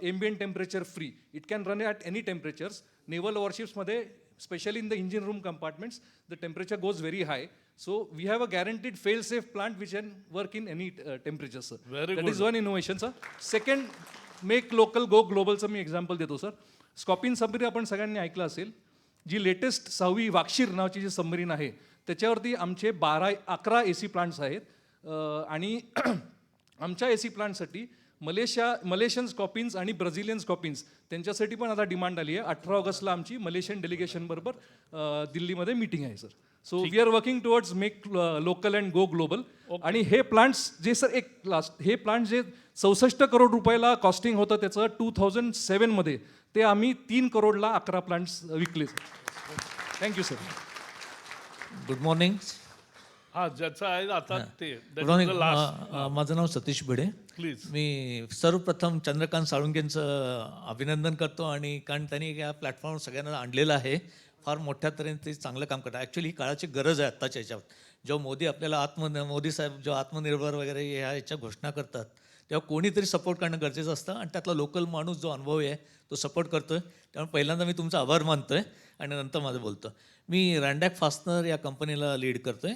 ambient temperature free. It can run at any temperatures. Naval वॉरशिप्समध्ये specially in the engine room compartments the temperature goes very high. So we have a guaranteed fail-safe plant which can work in any temperature, sir. Very That good. is one innovation, sir. Second, make local, go global चं मी example देतो sir. Scorpene submarine आपण सगळ्यांनी ऐकलं असेल. जी latest 6वी वाक्षीर नावाची जी submarine आहे त्याच्यावरती आमचे 11 AC प्लांट्स आहेत. आणि आमच्या AC प्लांटसाठी मलेशियन स्कॉपिन्स आणि ब्राझिलियन स्कॉपिन्स त्यांच्यासाठी पण आता डिमांड आली आहे. 18 ऑगस्टला आमची मलेशियन डेलिगेशन बरोबर दिल्लीमध्ये मीटिंग आहे sir. So we are working towards make local and go global. आणि हे प्लांट्स जे सर एक लास्ट हे प्लांट जे 64 करोड रुपयाला कॉस्टिंग होतं त्याचं 2007मध्ये ते आम्ही 3 करोडला 11 प्लांट्स विकले. Thank you sir. Good morning. हा ज्याचं आहे आता ते गुड मॉर्निंग. माझं नाव सतीश भिडे. प्लीज. मी सर्वप्रथम चंद्रकांत साळुंकेंचं अभिनंदन करतो आणि कारण त्यांनी या प्लॅटफॉर्मवर सगळ्यांना आणलेलं आहे. फार मोठ्या तऱ्हेने ते चांगलं काम करतात. ॲक्च्युली ही काळाची गरज आहे आत्ताच्या याच्यावर. जेव्हा मोदी आपल्याला मोदी साहेब जेव्हा आत्मनिर्भर वगैरे ह्याच्या घोषणा करतात तेव्हा कोणीतरी सपोर्ट करणं गरजेचं असतं आणि त्यातला लोकल माणूस जो अनुभवी आहे तो सपोर्ट करतो आहे. त्यामुळे पहिल्यांदा मी तुमचा आभार मानतो आहे आणि नंतर माझं बोलतो. मी रँडॅक फास्टनर या कंपनीला लीड करतो आहे.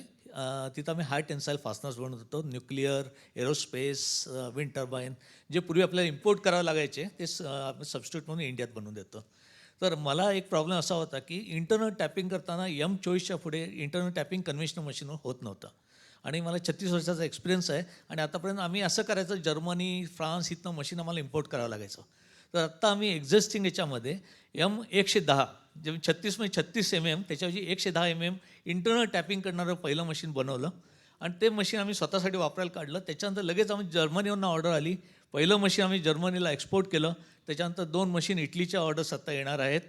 तिथं आम्ही हाय टेन्साईल फास्टनर्स बनवत होतो. न्यूक्लिअर, एरोस्पेस, विंड टर्बाईन जे पूर्वी आपल्याला इम्पोर्ट करावे लागायचे ते सबस्टिट्यूट म्हणून इंडियात बनवून देतो. तर मला एक प्रॉब्लेम असा होता की इंटरनल टॅपिंग करताना M24च्या पुढे इंटरनल टॅपिंग कन्व्हेन्शनल मशीनवर होत नव्हतं. आणि मला 36 वर्षाचा एक्सपिरियन्स आहे आणि आतापर्यंत आम्ही असं करायचं जर्मनी, फ्रान्स इथनं मशीन आम्हाला इम्पोर्ट करावं लागायचं. तर आत्ता आम्ही एक्झिस्टिंग याच्यामध्ये M110 जे 36 म्हणजे 36 mm त्याच्याऐवजी 110 mm इंटरनल टॅपिंग करणारं पहिलं मशीन बनवलं आणि ते मशीन आम्ही स्वतःसाठी वापरायला काढलं. त्याच्यानंतर लगेच आम्ही जर्मनीवरून ऑर्डर आली. पहिलं मशीन आम्ही जर्मनीला एक्सपोर्ट केलं. त्याच्यानंतर 2 मशीन इटलीच्या ऑर्डर्स आता येणार आहेत.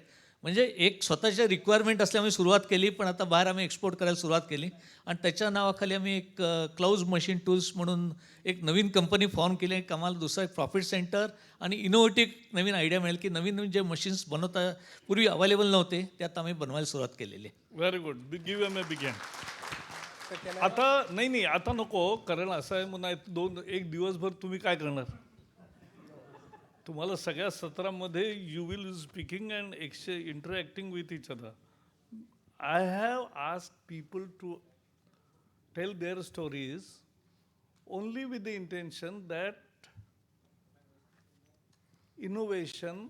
म्हणजे एक स्वतःच्या रिक्वायरमेंट असल्यामुळे सुरुवात केली पण आता बाहेर आम्ही एक्सपोर्ट करायला सुरुवात केली आणि त्याच्या नावाखाली आम्ही एक क्लाउज मशीन टूल्स म्हणून एक नवीन कंपनी फॉर्म केली. एक आम्हाला दुसरा एक प्रॉफिट सेंटर आणि इनोव्हेटिव्ह नवीन आयडिया मिळेल की नवीन नवीन जे मशीन्स बनवता पूर्वी अवेलेबल नव्हते ते आता आम्ही बनवायला सुरुवात केलेली आहे. Very good. Give em a begin. आता नाही आता नको कारण असं आहे म्हणून एक दिवसभर तुम्ही काय करणार. तुम्हाला सगळ्या सत्रामध्ये you will speaking and interacting with each other. I have asked people to tell their stories only with the intention that innovation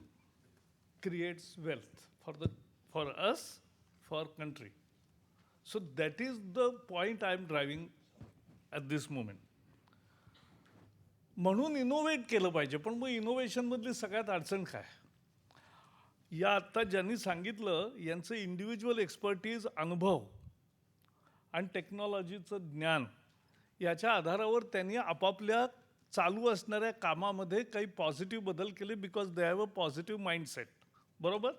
creates wealth for us, for country. So that is the point I am driving at this moment. म्हणून innovate केलं पाहिजे. पण मग इनोव्हेशनमधली सगळ्यात अडचण काय. या आत्ता ज्यांनी सांगितलं यांचं इंडिव्हिज्युअल एक्सपर्टीज, अनुभव आणि टेक्नॉलॉजीचं ज्ञान याच्या आधारावर त्यांनी आपापल्या चालू असणाऱ्या कामामध्ये काही पॉझिटिव्ह बदल केले because they have a positive mindset. बरोबर.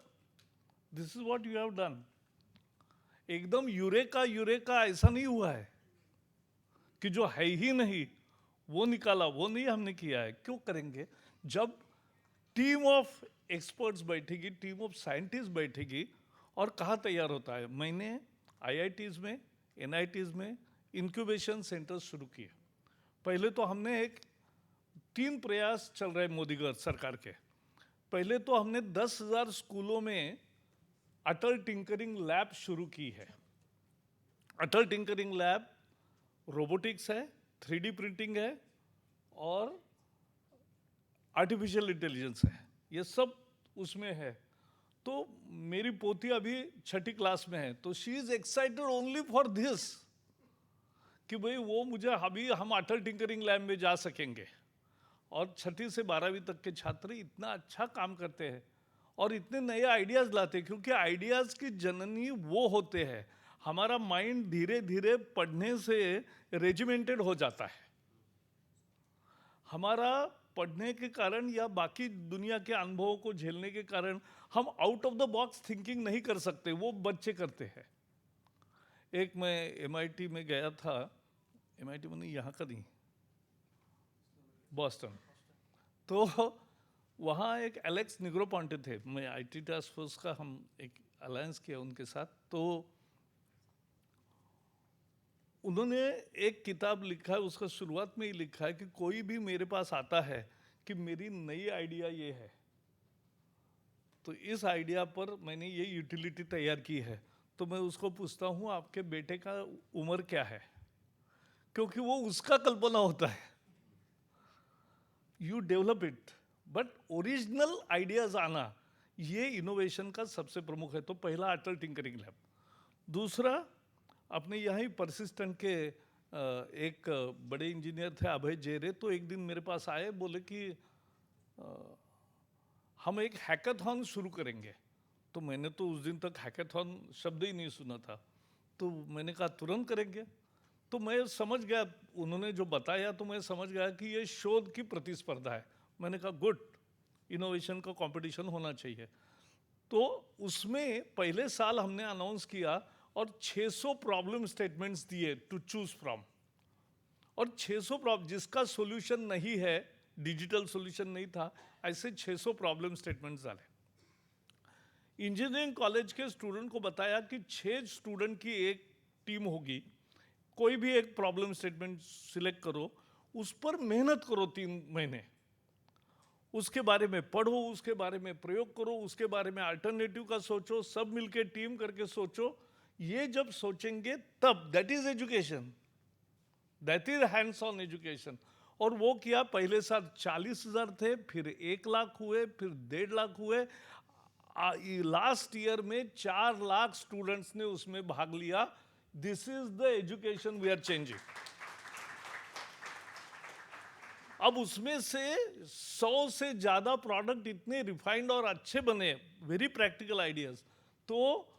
This is what you have done. एकदम यूरेका ऐसा नहीं हुआ है कि जो है ही नहीं वो निकाला, वो नहीं हमने किया है. क्यों करेंगे. जब टीम ऑफ एक्सपर्ट्स बैठेगी, टीम ऑफ साइंटिस्ट बैठेगी और कहाँ तैयार होता है. मैंने IITs में, NITs में इंक्यूबेशन सेंटर्स शुरू किए. पहले तो हमने 3 प्रयास चल रहे मोदी सरकार के. पहले तो हमने 10,000 स्कूलों में अटल टिंकरिंग लैब शुरू की है. अटल टिंकरिंग लैब रोबोटिक्स है, 3D प्रिंटिंग है और आर्टिफिशियल इंटेलिजेंस है. ये सब उसमें है. तो मेरी पोती अभी 6ठी क्लास में है तो she is excited only for this कि भाई वो मुझे अभी हम अटल टिंकरिंग लैब में जा सकेंगे. और 6ठी से 12वीं तक के छात्र इतना अच्छा काम करते हैं और इतने नए आइडियाज़ लाते हैं क्योंकि आइडियाज़ की जननी वो होते हैं. हमारा माइंड धीरे धीरे पढ़ने से रेजिमेंटेड हो जाता है. हमारा पढ़ने के कारण या बाकी दुनिया के अनुभवों को झेलने के कारण हम out of the box thinking नहीं कर सकते. वो बच्चे करते हैं. एक मैं MIT में गया था. MIT में नहीं, यहाँ का नहीं, बॉस्टन. तो वहाँ एक एलेक्स निग्रोपॉन्टे थे. मैं IT टास्क फोर्स का हम एक अलायंस किया उनके साथ. तो उन्होंने एक किताब लिखा है. उसका शुरुआत में ही लिखा है कि कोई भी मेरे पास आता है कि मेरी नई आइडिया ये है तो इस आइडिया पर मैंने ये यूटिलिटी तैयार की है. तो मैं उसको पूछता हूँ आपके बेटे का उम्र क्या है, क्योंकि वो उसका कल्पना होता है. You develop it but original ideas आना ये इनोवेशन का सबसे प्रमुख है. तो पहला अटल टिंकरिंग लैब. दूसरा अपने यहाँ ही परसिस्टेंट के एक बड़े इंजीनियर थे अभय जेरे. तो एक दिन मेरे पास आए, बोले कि हम एक हैकाथॉन शुरू करेंगे. तो मैंने तो उस दिन तक हैकाथॉन शब्द ही नहीं सुना था. तो मैंने कहा तुरंत करेंगे। तो मैं समझ गया, उन्होंने जो बताया तो मैं समझ गया कि ये शोध की प्रतिस्पर्धा है। मैंने कहा गुड, इनोवेशन का कंपटीशन होना चाहिए। तो उसमें पहले साल हमने अनाउंस किया और 600 प्रॉब्लम स्टेटमेंट्स दिए टू चूज फ्रॉम, और 600 प्रॉब्लम जिसका सॉल्यूशन नहीं है, डिजिटल सॉल्यूशन नहीं था, ऐसे 600 प्रॉब्लम स्टेटमेंट्स डाले। इंजीनियरिंग कॉलेज के स्टूडेंट को बताया कि 6 स्टूडेंट की एक टीम होगी, कोई भी एक प्रॉब्लम स्टेटमेंट सिलेक्ट करो, उस पर मेहनत करो 3 महीने, उसके बारे में पढ़ो, उसके बारे में प्रयोग करो, उसके बारे में अल्टरनेटिव का सोचो, सब मिलके टीम करके सोचो। ये जब सोचेंगे तब, that is education, that is hands on education. और वो किया। पहले साल 40,000 थे, फिर 1 लाख हुए, फिर 1.5 लाख हुए। लास्ट ईयर में 4 लाख स्टूडेंट्स ने उसमें भाग लिया। This is the education we are changing. अब उसमें से 100 से ज़्यादा प्रोडक्ट इतने रिफाइंड और अच्छे बने, वेरी प्रैक्टिकल आइडियाज, तो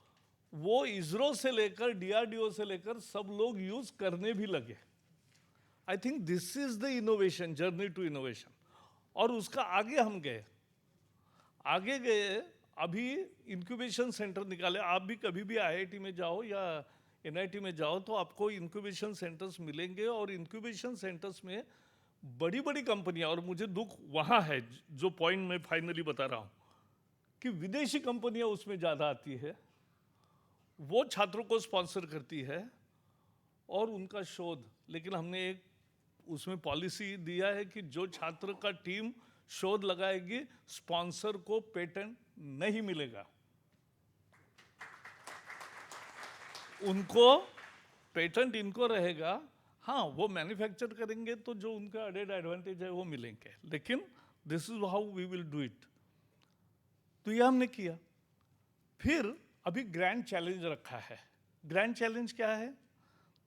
वो इसरो से लेकर DRDO से लेकर सब लोग यूज करने भी लगे। I think this is the innovation, journey to innovation. और उसका आगे हम गए, अभी इंक्यूबेशन सेंटर निकाले। आप भी कभी भी IIT में जाओ या NIT में जाओ तो आपको इंक्यूबेशन सेंटर्स मिलेंगे, और इंक्यूबेशन सेंटर्स में बड़ी बड़ी कंपनियां, और मुझे दुख वहाँ है, जो पॉइंट मैं फाइनली बता रहा हूँ, कि विदेशी कंपनियां उसमें ज़्यादा आती है, वो छात्रों को स्पॉन्सर करती है और उनका शोध। लेकिन हमने एक उसमें पॉलिसी दिया है कि जो छात्र का टीम शोध लगाएगी, स्पॉन्सर को पेटेंट नहीं मिलेगा, उनको पेटेंट इनको रहेगा। हाँ, वो मैन्युफैक्चर करेंगे तो जो उनका एडेड एडवांटेज है वो मिलेंगे, लेकिन this is how we will do it. तो ये हमने किया। फिर अभी ग्रैंड चैलेंज रखा है। ग्रैंड चैलेंज क्या है?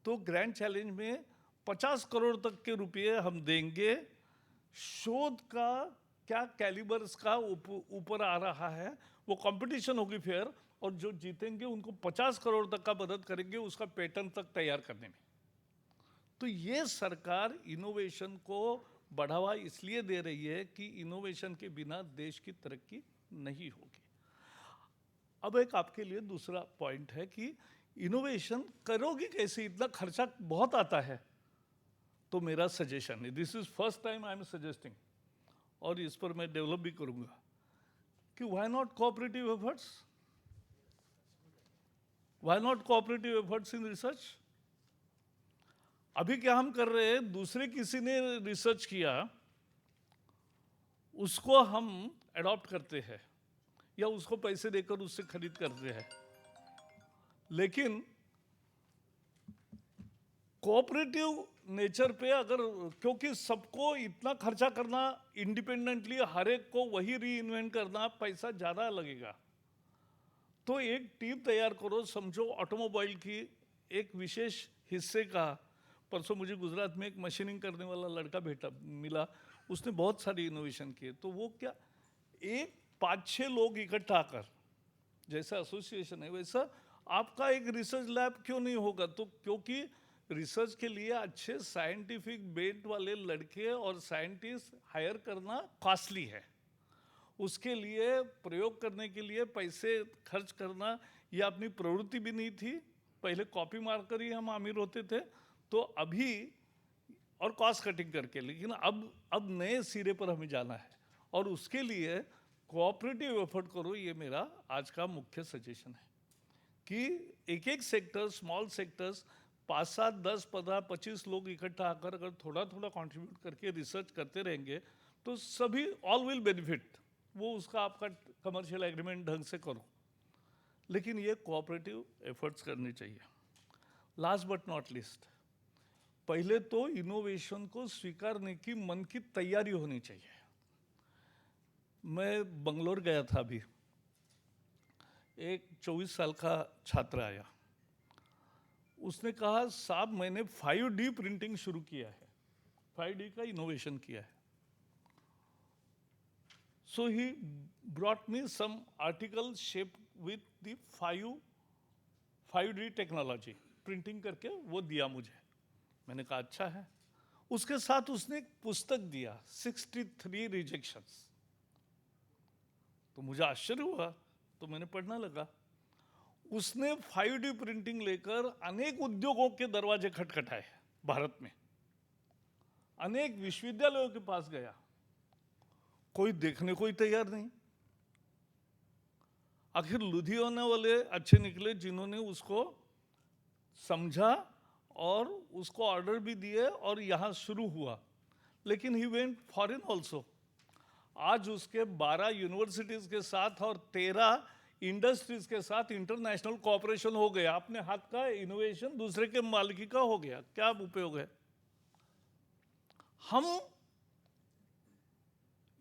तो ग्रैंड चैलेंज में 50 करोड़ तक के रुपये हम देंगे। शोध का क्या कैलिबर्स का ऊपर आ रहा है, वो कंपटीशन होगी फेयर, और जो जीतेंगे उनको 50 करोड़ तक का मदद करेंगे उसका पेटेंट तक तैयार करने में। तो ये सरकार इनोवेशन को बढ़ावा इसलिए दे रही है कि इनोवेशन के बिना देश की तरक्की नहीं होगी। अब एक आपके लिए दूसरा पॉइंट है कि इनोवेशन करोगे कैसे, इतना खर्चा बहुत आता है। तो मेरा सजेशन है, this is first time I am suggesting, और इस पर मैं डेवलप भी करूंगा, कि why not cooperative efforts, why not cooperative efforts in research. अभी क्या हम कर रहे हैं, दूसरे किसी ने रिसर्च किया, उसको हम अडॉप्ट करते हैं या उसको पैसे देकर उससे खरीद करते हैं। लेकिन कोऑपरेटिव नेचर पे अगर, क्योंकि सबको इतना खर्चा करना इंडिपेंडेंटली, हर एक को वही री इन्वेंट करना, पैसा ज़्यादा लगेगा। तो एक टीम तैयार करो, समझो ऑटोमोबाइल की एक विशेष हिस्से का। परसों मुझे गुजरात में एक मशीनिंग करने वाला लड़का मिला, उसने बहुत सारी इनोवेशन किए। तो वो क्या, एक 5-6 लोग इकट्ठा कर, जैसा एसोसिएशन है वैसा आपका एक रिसर्च लैब क्यों नहीं होगा। तो क्योंकि रिसर्च के लिए अच्छे साइंटिफिक बेंट वाले लड़के और साइंटिस्ट हायर करना कॉस्टली है, उसके लिए प्रयोग करने के लिए पैसे खर्च करना ये अपनी प्रवृत्ति भी नहीं थी। पहले कॉपी मार कर ही हम अमीर होते थे, तो अभी और कॉस्ट कटिंग करके, लेकिन अब नए सिरे पर हमें जाना है, और उसके लिए कोऑपरेटिव एफर्ट करो। ये मेरा आज का मुख्य सजेशन है कि एक एक सेक्टर, स्मॉल सेक्टर्स, 5-7, 10, 15, 25 लोग इकट्ठा आकर अगर थोड़ा थोड़ा कंट्रीब्यूट करके रिसर्च करते रहेंगे तो सभी ऑल विल बेनिफिट। वो उसका आपका कमर्शियल एग्रीमेंट ढंग से करो, लेकिन ये कोऑपरेटिव एफर्ट्स करनी चाहिए। लास्ट बट नॉट लिस्ट, पहले तो इनोवेशन को स्वीकारने की मन की तैयारी होनी चाहिए। मैं बंगलोर गया था अभी, एक 24 साल का छात्र आया, उसने कहा साहब मैंने 5D प्रिंटिंग शुरू किया है, 5D का इनोवेशन किया है। So he brought me some article shaped with the 5D technology printing करके वो दिया मुझे। मैंने कहा अच्छा है। उसके साथ उसने एक पुस्तक दिया 63 रिजेक्शंस। तो मुझे आश्चर्य हुआ, तो मैंने पढ़ना लगा। उसने 5D प्रिंटिंग लेकर अनेक उद्योगों के दरवाजे खटखटाए भारत में, अनेक विश्वविद्यालयों के पास गया, कोई देखने को ही तैयार नहीं। आखिर लुधियाना वाले अच्छे निकले जिन्होंने उसको समझा और उसको ऑर्डर भी दिए और यहाँ शुरू हुआ। लेकिन ही वेंट फॉरेन ऑल्सो। आज उसके 12 यूनिवर्सिटीज़ के साथ और 13 इंडस्ट्रीज के साथ इंटरनेशनल कोऑपरेशन हो गया। अपने हाथ का इनोवेशन दूसरे के मालिकी का हो गया। क्या उपयोग है? हम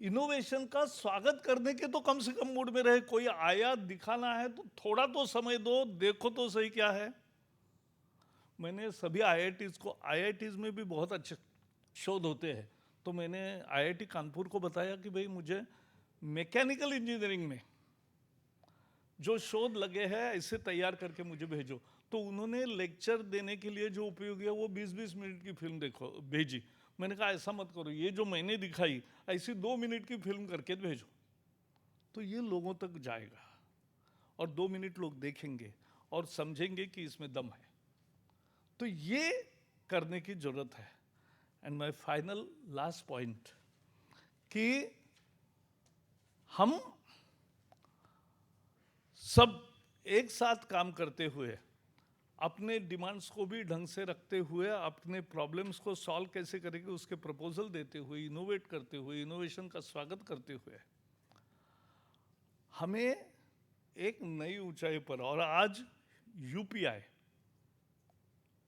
इनोवेशन का स्वागत करने के तो कम से कम मूड में रहे। कोई आया दिखाना है तो थोड़ा तो समय दो, देखो तो सही क्या है। मैंने सभी आईआईटीज में भी बहुत अच्छे शोध होते हैं, तो मैंने आईआईटी कानपुर को बताया कि भाई मुझे मैकेनिकल इंजीनियरिंग में जो शोध लगे हैं ऐसे तैयार करके मुझे भेजो। तो उन्होंने लेक्चर देने के लिए जो उपयोगी है वो 20-20 मिनट की फिल्म देखो भेजी। मैंने कहा ऐसा मत करो, ये जो मैंने दिखाई ऐसी 2 मिनट की फिल्म करके भेजो, तो ये लोगों तक जाएगा और 2 मिनट लोग देखेंगे और समझेंगे कि इसमें दम है। तो ये करने की जरूरत है। And my final last point कि हम सब एक साथ काम करते हुए अपने डिमांड्स को भी ढंग से रखते हुए अपने प्रॉब्लम्स को सॉल्व कैसे करेंगे उसके प्रपोजल देते हुए, इनोवेट करते हुए, इनोवेशन का स्वागत करते हुए हमें एक नई ऊंचाई पर, और आज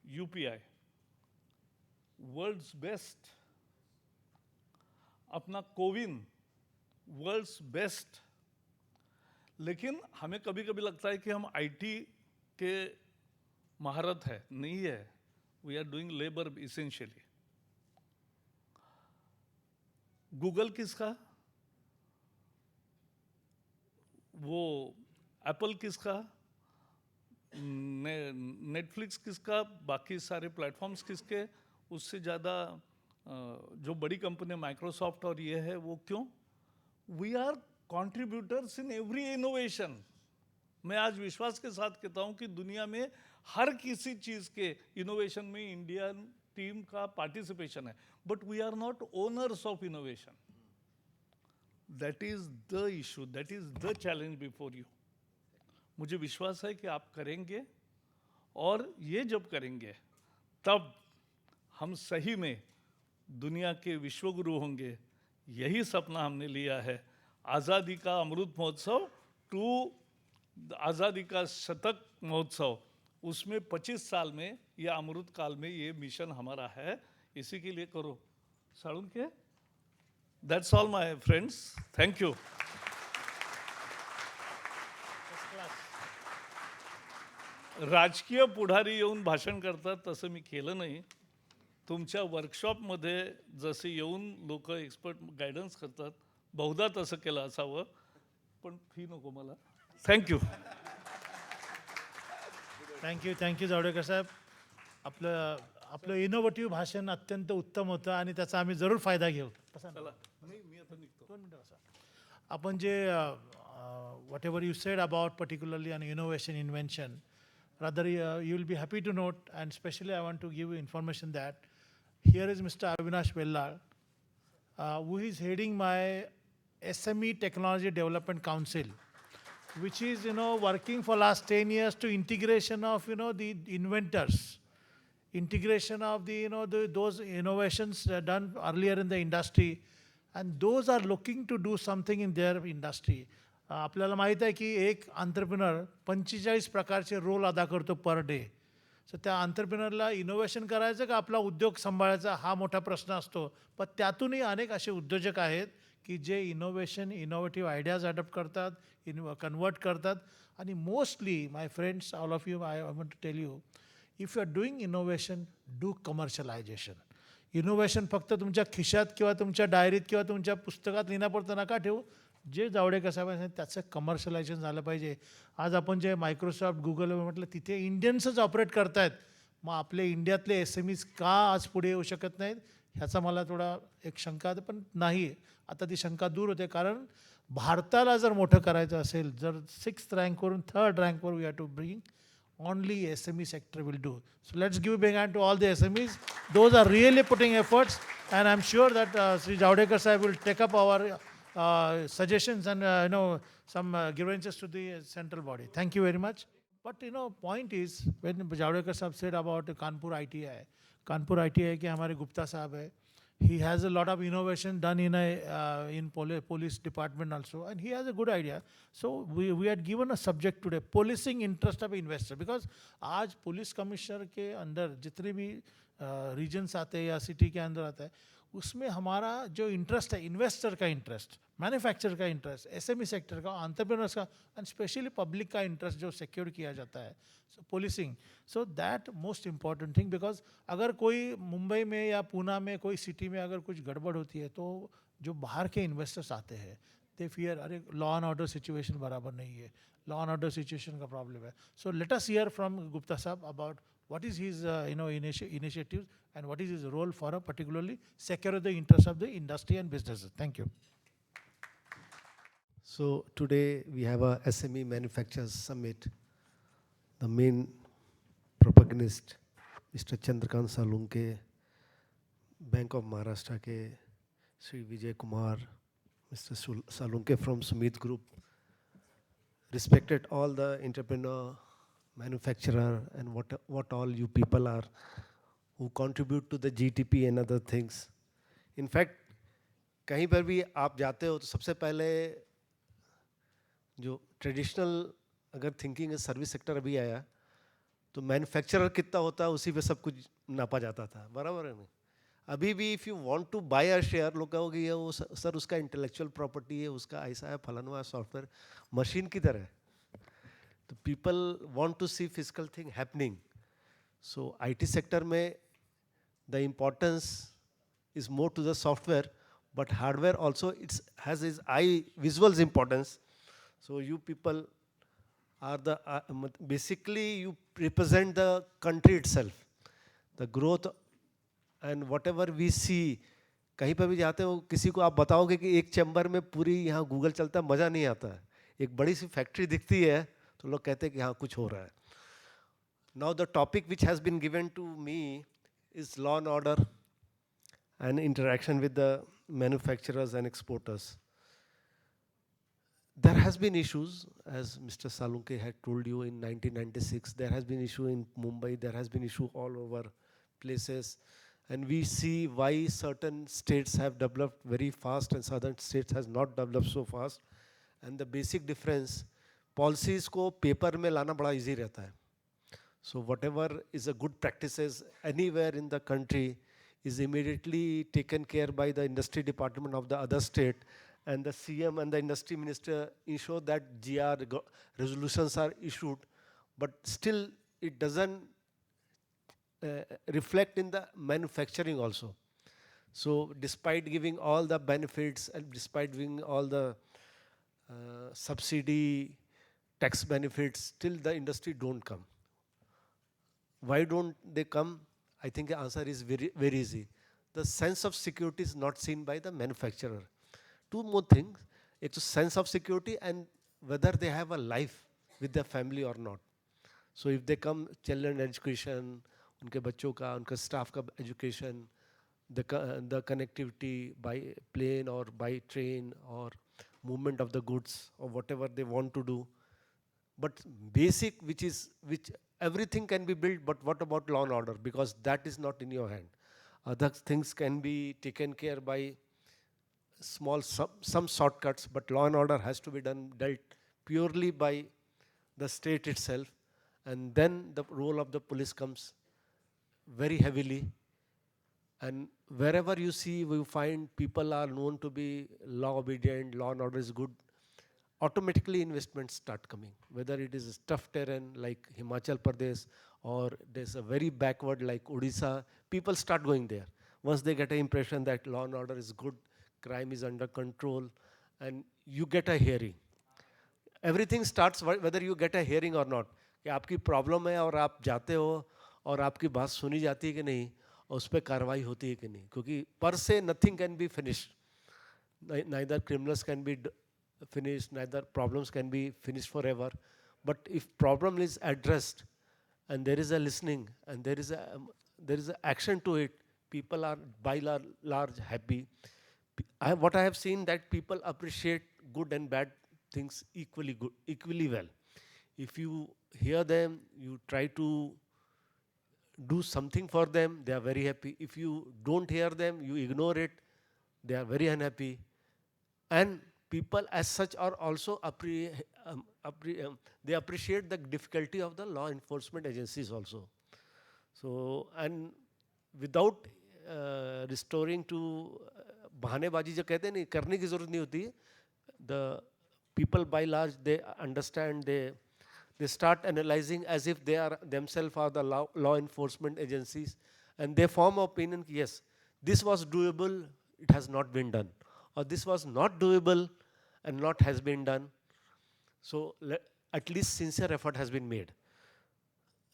यूपीआई वर्ल्ड्स बेस्ट, अपना कोविन वर्ल्ड्स बेस्ट। लेकिन हमें कभी कभी लगता है कि हम आईटी के महारत है, नहीं है। We are doing labour essentially. Google किसका, वो एप्पल किसका, नेटफ्लिक्स किसका, बाकी सारे प्लेटफॉर्म्स किसके, उससे ज़्यादा जो बड़ी कंपनी माइक्रोसॉफ्ट और ये है वो क्यों? We are contributors in every innovation. मैं आज विश्वास के साथ कहता हूं कि दुनिया में हर किसी चीज के इनोवेशन में इंडियन टीम का पार्टिसिपेशन है, but we are not owners of innovation. That is the issue, that is the challenge before you. मुझे विश्वास है कि आप करेंगे, और ये जब करेंगे तब हम सही में दुनिया के विश्वगुरु होंगे। यही सपना हमने लिया है। आज़ादी का अमृत महोत्सव टू आज़ादी का शतक महोत्सव, उसमें 25 साल में या अमृत काल में ये मिशन हमारा है। इसी के लिए करो Salunke. That's all my friends, thank you. राजकीय पुढारी येऊन भाषण करतात तसं मी केलं नाही। तुमच्या वर्कशॉपमध्ये जसे येऊन लोक एक्सपर्ट गायडन्स करतात, बहुधा तसं केलं असावं, पण फी नको मला। थँक्यू। थँक्यू जावडेकर साहेब. आपलं इनोव्हेटिव्ह भाषण अत्यंत उत्तम होतं आणि त्याचा आम्ही जरूर फायदा घेऊ. चला, नाही मी आता निघतो. 2 मिनिटं बसा. आपण जे whatever you said about particularly on innovation invention, rather you will be happy to note, and especially I want to give you information that here is Mr. Avinash Vellar, who is heading my SME Technology Development Council, which is working for last 10 years to integration of the inventors, integration of those innovations done earlier in the industry, and those are looking to do something in their industry. आपल्याला माहीत आहे की एक entrepreneur 45 प्रकारचे role अदा करतो per day. सो त्या एंटरप्रेन्योरला innovation करायचं का आपला उद्योग सांभाळायचा हा मोठा प्रश्न असतो. पण त्यातूनही अनेक असे उद्योजक आहेत की जे इनोव्हेटिव्ह आयडियाज अडॉप्ट करतात, कन्वर्ट करतात. आणि mostly my friends, all of you, I want to tell you, if you are doing innovation, do commercialisation. Innovation फक्त तुमच्या खिशात किंवा तुमच्या डायरीत किंवा तुमच्या पुस्तकात लिहिण्यापुरतं नका ठेवू. जे जावडेकर साहेबांनी त्याचं कमर्शलायझेशन झालं पाहिजे. आज आपण जे मायक्रोसॉफ्ट गुगलवर म्हटलं तिथे इंडियन्सच ऑपरेट करतायत. मग आपले इंडियातले SMEs का आज पुढे येऊ शकत नाहीत ह्याचा मला थोडा एक शंका आहे. पण नाही, आता ती शंका दूर होते. कारण भारताला जर मोठं करायचं असेल, जर 6th रँकवरून 3rd रँकवर we have to bring, only SME sector will do. So let's give a big hand to all the SMEs. Those are really putting efforts, and I'm sure that Sri Javadekar Sahib will take up our suggestions and some grievances to the central body. Thank you very much. But point is, when Javadekar Sahib said about Kanpur ITI के हमारे गुप्ता साहब है. He has a lot of innovation done in police department also, and he has a good idea. So we had given a subject today, policing interest of investor, because आज police commissioner के अंदर जितने भी regions आते हैं या city के अंदर आता है, उसमें हमारा जो इंटरेस्ट है, इन्वेस्टर का इंटरेस्ट, मैन्युफैक्चर का इंटरेस्ट, SME सेक्टर का, एंटरप्रेन्योर्स का, एंड स्पेशली पब्लिक का इंटरेस्ट जो सिक्योर किया जाता है. So policing, so that most important thing. Because अगर कोई मुंबई में या पूना में कोई सिटी में अगर कुछ गड़बड़ होती है तो जो बाहर के इन्वेस्टर्स आते हैं, दे फियर, अरे लॉ एंड ऑर्डर सिचुएशन बराबर नहीं है, लॉ एंड ऑर्डर सिचुएशन का प्रॉब्लम है. So let us here from Gupta साहब about what is his initiatives and what is his role for particularly secure the interests of the industry and businesses. Thank you. So today we have a SME Manufacturers Summit. The main protagonist, Mr. Chandrakant Salunke, Bank of Maharashtra ke Sri Vijay Kumar, Mr. Salunke from Sumit Group, respected all the entrepreneur, manufacturer, and what all you people are who contribute to the GDP and other things. In fact, कहीं पर भी आप जाते हो तो सबसे पहले जो ट्रेडिशनल अगर थिंकिंग सर्विस सेक्टर अभी आया तो मैन्युफैक्चरर कितना होता है उसी पे सब कुछ नापा जाता था, बराबर है नहीं. अभी भी if you want to buy a share, लोग कहोगे ये वो सर उसका इंटेलेक्चुअल प्रॉपर्टी है, उसका ऐसा है, फलाना सॉफ्टवेयर मशीन की तरह है. तो people want to see physical thing happening. So IT sector में the importance is more to the software, but hardware also has its eye visuals importance. So you people are the basically you represent the country itself, the growth and whatever we see. कहीं पर भी जाते हो किसी को आप बताओगे कि एक चैम्बर में पूरी यहाँ गूगल चलता है, मज़ा नहीं आता है. एक बड़ी सी फैक्ट्री दिखती है तो लोग कहते हैं कि हाँ कुछ हो रहा है. Now the topic which has been given to me is law and order and interaction with the manufacturers and exporters. There has been issues, as Mr. Salunke had told you, in 1996. There has been issue in Mumbai. There has been issue all over places. And we see why certain states have developed very fast and southern states has not developed so fast. And the basic difference, policies को paper में लाना बड़ा easy रहता है. So whatever is a good practices anywhere in the country is immediately taken care by the industry department of the other state, and the CM and the industry minister ensure that GR resolutions are issued, but still it doesn't reflect in the manufacturing also. So despite giving all the benefits and despite giving all the subsidy, tax benefits, still the industry don't come. Why don't they come? I think the answer is very, very easy. The sense of security is not seen by the manufacturer. Two more things, it's a sense of security and whether they have a life with their family or not. So if they come, children education, उनके बच्चों का, उनका staff का education, the connectivity by plane or by train or movement of the goods or whatever they want to do. But basic, which everything can be built, but what about law and order? Because that is not in your hand. Other things can be taken care by some shortcuts, but law and order has to be dealt purely by the state itself. And then the role of the police comes very heavily. And wherever you see, we find people are known to be law obedient, law and order is good, automatically investments start coming. Whether it is a tough terrain like Himachal Pradesh or there's a very backward like Odisha, people start going there. Once they get an impression that law and order is good, crime is under control, and you get a hearing. Everything starts whether you get a hearing or not. कि आपकी problem है और आप जाते हो और आपकी बात सुनी जाती है कि नहीं और उस पर कार्रवाई होती है कि नहीं, क्योंकि पर से nothing can be finished. Neither criminals can be finished, neither problems can be finished forever. But if problem is addressed and there is a listening and there is a action to it, people are by large happy. What I have seen that people appreciate good and bad things equally well. If you hear them, you try to do something for them, they are very happy. If you don't hear them, you ignore it, they are very unhappy. And people as such are also they appreciate the difficulty of the law enforcement agencies also. So, and without restoring to बहानेबाजी जो कहते हैं नहीं, करने की ज़रूरत नहीं होती. The people by large, they understand, they start analyzing as if they are themselves are the law enforcement agencies, and they form opinion, yes, this was doable, it has not been done, or this was not doable and not has been done. So at least sincere effort has been made.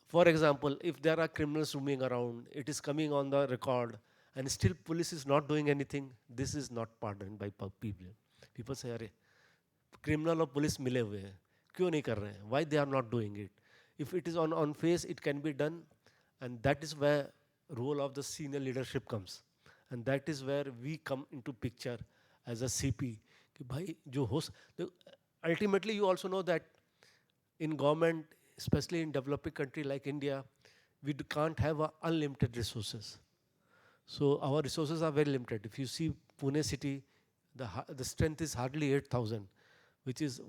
For example, if there are criminals roaming around, it is coming on the record, and still police is not doing anything, this is not pardoned by people. People say, अरे criminal और police मिले हुए हैं, क्यों नहीं कर रहे हैं? Why they are not doing it? If it is on face, it can be done, and that is where role of the senior leadership comes, and that is where we come into picture as a CP. कि भाई जो हो, ultimately you also know that in government, especially in developing country like India, we can't have unlimited resources. So our resources are very limited. If you see Pune city, the strength is hardly 8,000, which is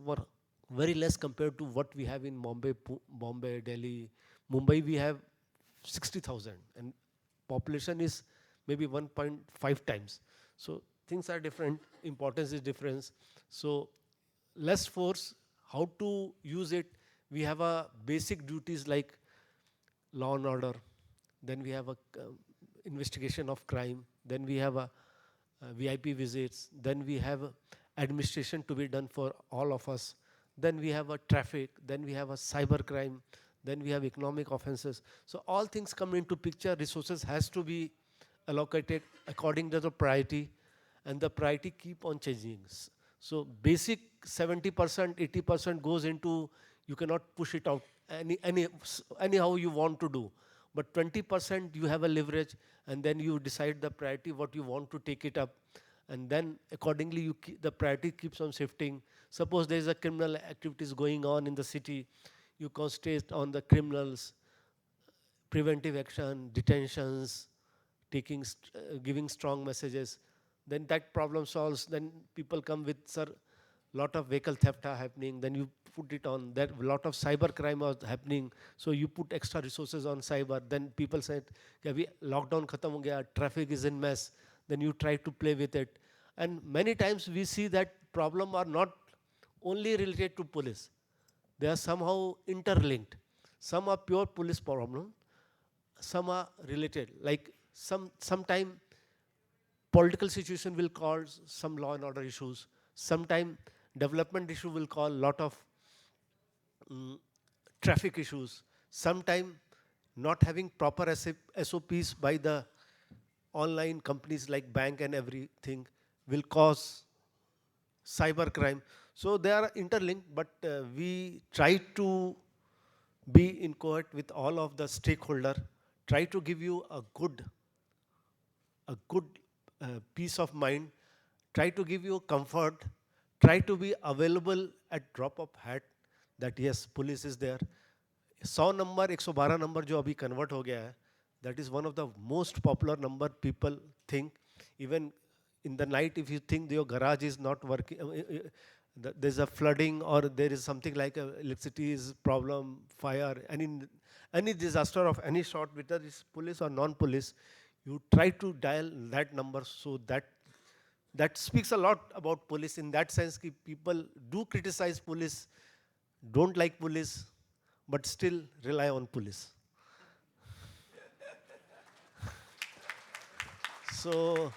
very less compared to what we have in Bombay, Delhi. Mumbai we have 60,000 and population is maybe 1.5 times. So things are different, importance is different. So less force, how to use it, we have a basic duties like law and order, then we have a investigation of crime, then we have a VIP visits, then we have administration to be done for all of us, then we have a traffic, then we have a cyber crime, then we have economic offenses. So all things come into picture, resources has to be allocated according to the priority, and the priority keep on changing. So basic 70%, 80% goes into, you cannot push it out anyhow you want to do. But 20% you have a leverage, and then you decide the priority, what you want to take it up. And then accordingly, the priority keeps on shifting. Suppose there is a criminal activities going on in the city, you concentrate on the criminals, preventive action, detentions, giving strong messages. Then that problem solves. Then people come with, sir, lot of vehicle theft are happening. Then you put it on. There a lot of cyber crime was happening. So you put extra resources on cyber. Then people said, lockdown khatam ho gaya, traffic is in mess. Then you try to play with it. And many times we see that problem are not only related to police. They are somehow interlinked. Some are pure police problem. Some are related. Like sometime political situation will cause some law and order issues. Sometime development issue will cause lot of traffic issues. Sometime not having proper SOPs by the online companies like bank and everything will cause cyber crime. So they are interlinked, but we try to be in cohort with all of the stakeholder, try to give you a good peace of mind, try to give you comfort, try to be available at drop of hat that yes, police is there. 100 number, 112 number जो अभी convert हो गया है, that is one of the most popular number people think. Even in the night, if you think your garage is not working, there's a flooding or there is something like electricity is problem, fire, any disaster of any sort, whether it's police or non-police, you try to dial that number. So that speaks a lot about police in that sense. Ki people do criticize police, don't like police, but still rely on police. So,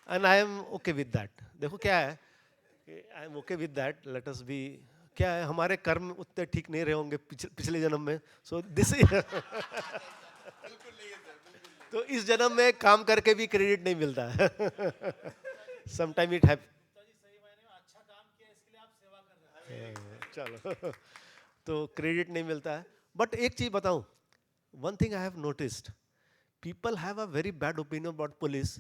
and I am okay with that. देखो क्या है, I am okay with that. Let us B. क्या है, हमारे कर्म उतने ठीक नहीं रहे होंगे पिछले जन्म में. सो दिस तो इस जन्म में काम करके भी क्रेडिट नहीं मिलता है. Sometime it hap. चलो. तो क्रेडिट नहीं मिलता है. बट एक चीज बताऊं, one thing I have noticed, people have a very bad opinion about police,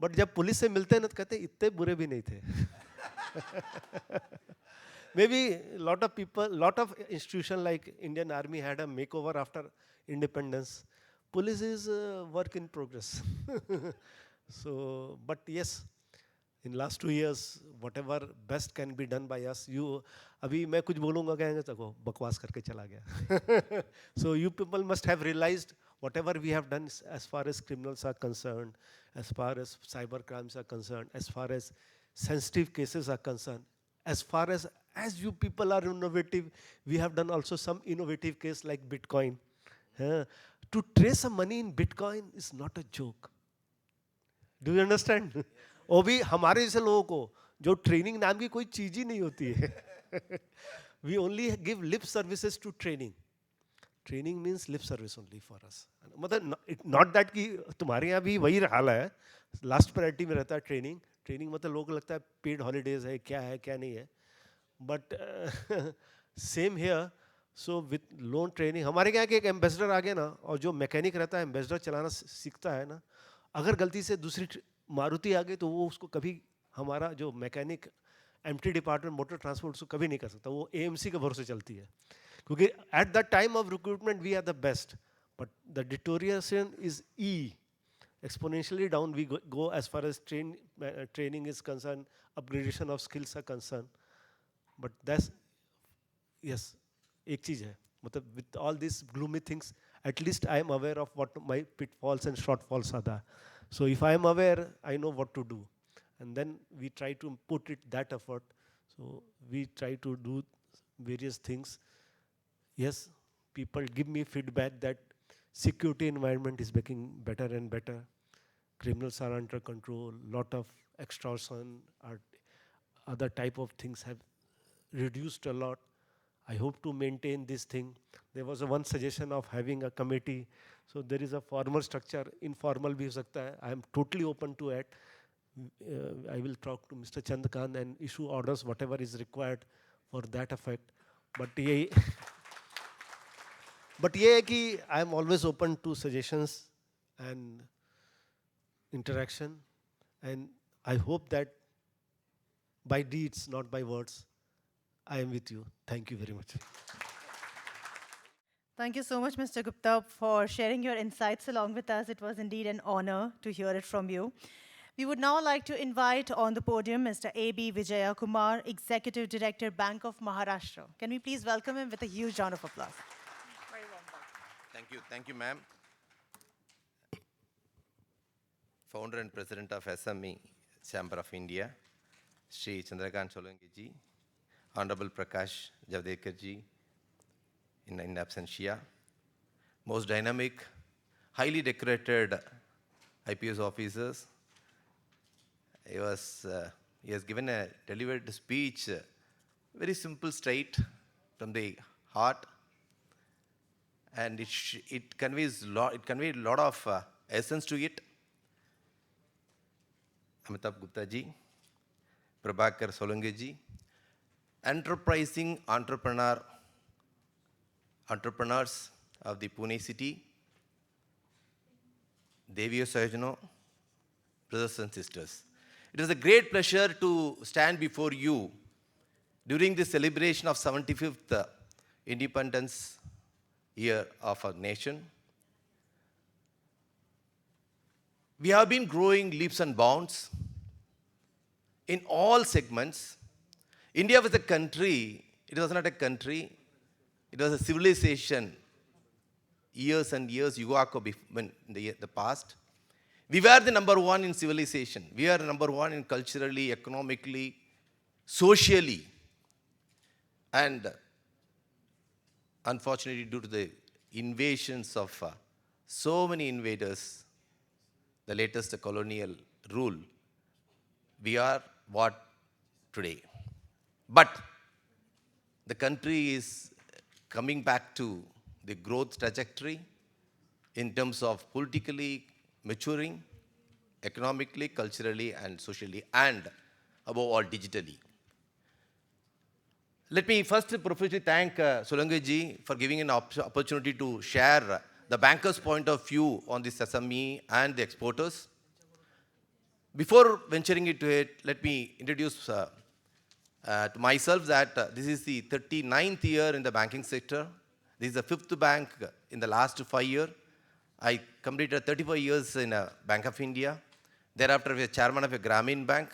but जब पुलिस से मिलते हैं ना तो कहते हैं इतने बुरे भी नहीं थे. Maybe lot of people, lot of institution like Indian Army had a makeover after independence. Police is a work in progress. So, but yes, in last 2 years, whatever best can be done by us, you, अभी मैं कुछ बोलूँगा कहेंगे तो बकवास करके चला गया. So you people must have realized whatever we have done as far as criminals are concerned, as far as cyber crimes are concerned, as far as sensitive cases are concerned, as far as you people are innovative, we have done also some innovative case like Bitcoin. To trace some money in Bitcoin is not a joke. Do you understand? और भी हमारे जैसे लोगों को जो training नाम की कोई चीज ही नहीं होती है. We only give lip services to training. Training means lip service only for us. मतलब not that कि तुम्हारे यहाँ भी वही हाल है, लास्ट प्रायोरिटी में रहता है ट्रेनिंग. ट्रेनिंग मतलब लोगों को लगता है पेड हॉलीडेज है क्या नहीं है. But same here. So with loan training हमारे यहाँ के एक एम्बेसडर आ गया ना, और जो मैकेनिक रहता है एम्बेसडर चलाना सीखता है ना, अगर गलती से दूसरी मारुति आ गई तो वो उसको कभी, हमारा जो mechanic MT department motor transport उसको कभी नहीं कर सकता. वो एएमसी के भरोसे चलती है, क्योंकि at the time of recruitment we are the best, but the deterioration is exponentially down. We go as far as training is concerned, upgradation of skills are concerned. But that's, yes, एक चीज है, मतलब with all these gloomy things, at least I am aware of what my pitfalls and shortfalls are there. So if I am aware, I know what to do, and then we try to put it that effort. So we try to do various things. Yes, people give me feedback that security environment is becoming better and better. Criminals are under control. Lot of extortion or other type of things have reduced a lot. I hope to maintain this thing. There was one suggestion of having a committee. So there is a formal structure, informal bhi ho sakta hai. I am totally open to it. I will talk to Mr. Chandrakant and issue orders, whatever is required for that effect. But ये है कि I am always open to suggestions and interaction, and I hope that by deeds, not by words, I am with you. Thank you very much. Thank you so much, Mr. Gupta, for sharing your insights along with us. It was indeed an honor to hear it from you. We would now like to invite on the podium Mr. A.B. Vijaya Kumar, Executive Director, Bank of Maharashtra. Can we please welcome him with a huge round of applause? Thank you, ma'am. Founder and President of Sme Chamber of India, Shri Chandrakant Solanki ji, Honorable Prakash Javadekar ji, in absentia, most dynamic, highly decorated IPS officers. He has delivered a speech, very simple, straight from the heart, and it conveys a lot of essence to it. Amitabh Gupta ji, Prabhakar Solanki ji, enterprising entrepreneurs of the Pune city, Deviya Sayajano, brothers and sisters. It is a great pleasure to stand before you during the celebration of 75th Independence Year of our nation. We have been growing leaps and bounds in all segments. India was a country, it was not a country, it was a civilization years and years ago in the past. We were the number one in civilization. We are number one in culturally, economically, socially. And unfortunately, due to the invasions of so many invaders, the latest colonial rule, we are what today. But the country is coming back to the growth trajectory in terms of politically maturing, economically, culturally, and socially, and above all, digitally. Let me first professionally thank Solange ji for giving an opportunity to share the banker's point of view on this SME and the exporters. Before venturing into it, let me introduce to myself that this is the 39th year in the banking sector. This is the 5th bank in the last 5 years. I completed 35 years in Bank of India. Thereafter, I was chairman of a Grameen Bank.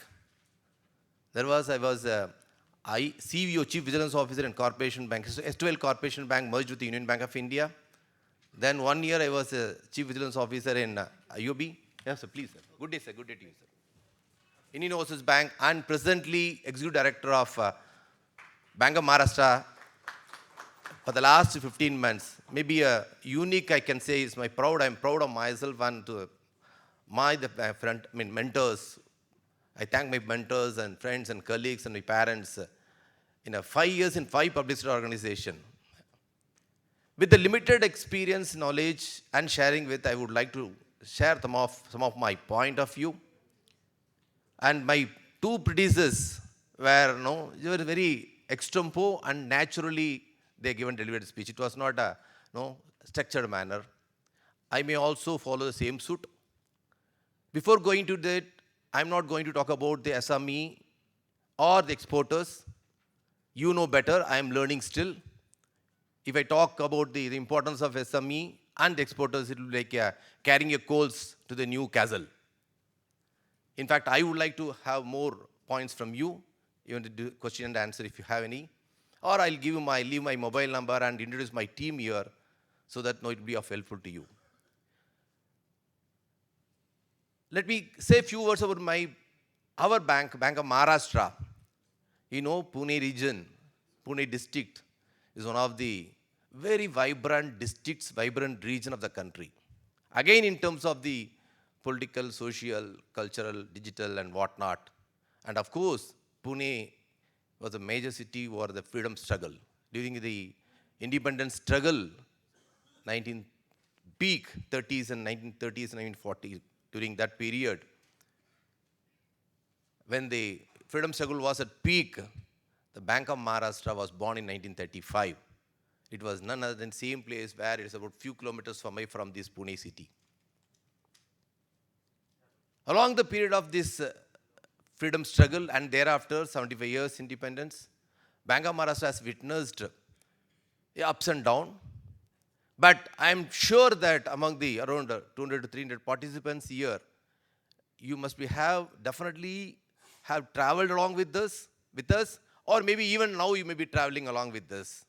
I was CVO, Chief Vigilance Officer in Corporation Bank. So S12 Corporation Bank merged with the Union Bank of India. Then 1 year I was a Chief Vigilance Officer in IOB. Yes, sir, please, sir. Good day, sir. Good day to you, sir. Indian Overseas Bank, and presently Executive Director of Bank of Maharashtra for the last 15 months. Maybe a unique, I can say, is I'm proud of myself and to my mentors. I thank my mentors and friends and colleagues and my parents in 5 years in 5 public sector organizations. With the limited experience, knowledge, and sharing with, I would like to share some of my point of view. And my 2 predecessors were, they were very extempo and naturally they given delivered speech. It was not a structured manner. I may also follow the same suit. Before going to that, I'm not going to talk about the SME or the exporters. You know better, I am learning still. If I talk about the importance of SME and the exporters, it will be like carrying a coals to the new castle. In fact, I would like to have more points from you, even to do question and answer if you have any. Or I'll leave my mobile number and introduce my team here so that it will be of helpful to you. Let me say a few words about our bank, Bank of Maharashtra. Pune region, Pune district is one of the very vibrant districts, vibrant region of the country. Again, in terms of the political, social, cultural, digital, and whatnot. And of course, Pune was a major city for the freedom struggle. During the independence struggle, 30s and 1930s and 1940s, during that period, when the freedom struggle was at peak, the Bank of Maharashtra was born in 1935. It was none other than the same place where it is about few kilometers away from this Pune city. Along the period of this freedom struggle and thereafter 75 years independence, Bank of Maharashtra has witnessed ups and downs. But I am sure that among the around 200 to 300 participants here, you must definitely have traveled along with us, or maybe even now you may be traveling along with us.